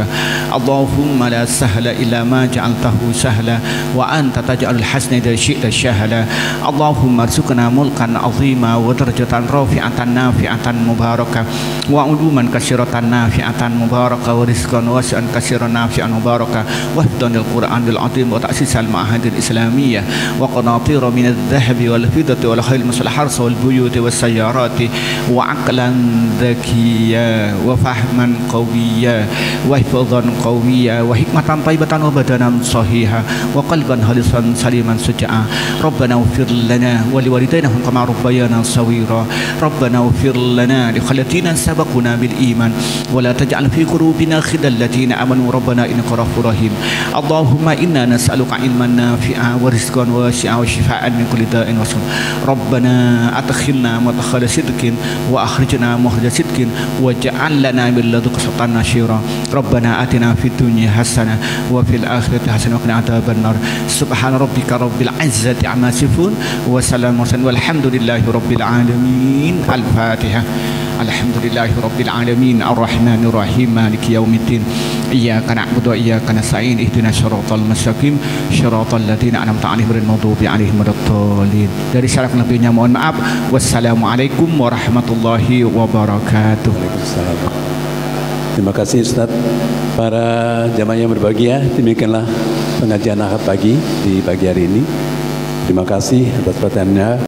Speaker 1: اللهم لا سهل إلا ما جعلته سهلا وأنت تجعل الحسن إذا شئت سهلا اللهم ارزقنا ملكا عظيما ودرجة رافعة نافعة مباركة وعلوما كثيرة نافعة مباركة ورزقا واسعا كثيرا نافعا مباركة وحفظا للقرآن العظيم وتأسيس المعاهد الإسلامية وقناطير من الذهب والفضة والخيل مثل الحرث والبيوت والسيارات وعقلا ذكيا وفهما قويا وحفظا قويا وحكمة طيبة وبدنا صحيحا وقلبا خالصا سليما سجعا ربنا اغفر لنا ولوالدينا كما ربيانا صغيرا ربنا اغفر لنا لخلتنا سبقنا بالإيمان ولا تجعل في قلوبنا خلا الذين آمنوا ربنا إنك غفور رحيم اللهم إنا نسألك علما نافعا ورزقا واسعا وشفاء من كل داء وسقم ربنا أدخلنا مدخل صدق وأخرجنا مخرج صدق واجعل لنا من لدنك سلطانا نصيرا ربنا آتنا في الدنيا حسنة وفي الآخرة حسنة وقنا عذاب النار سبحان ربك رب العزة عما يصفون وسلام والحمد لله رب العالمين الفاتحة الحمد لله رب العالمين الرحمن الرحيم مالك يوم الدين إياك نعبد وإياك نستعين اهدنا الصراط المستقيم صراط الذين أنعمت عليهم غير المغضوب عليهم ولا الضالين. Dari syaraf nabinya mohon maaf. Wassalamualaikum warahmatullahi wabarakatuh.
Speaker 2: Terima kasih Ustaz. Para jamaah yang berbahagia, demikianlah pengajian Ahad pagi di pagi hari ini. Terima kasih atas perhatiannya.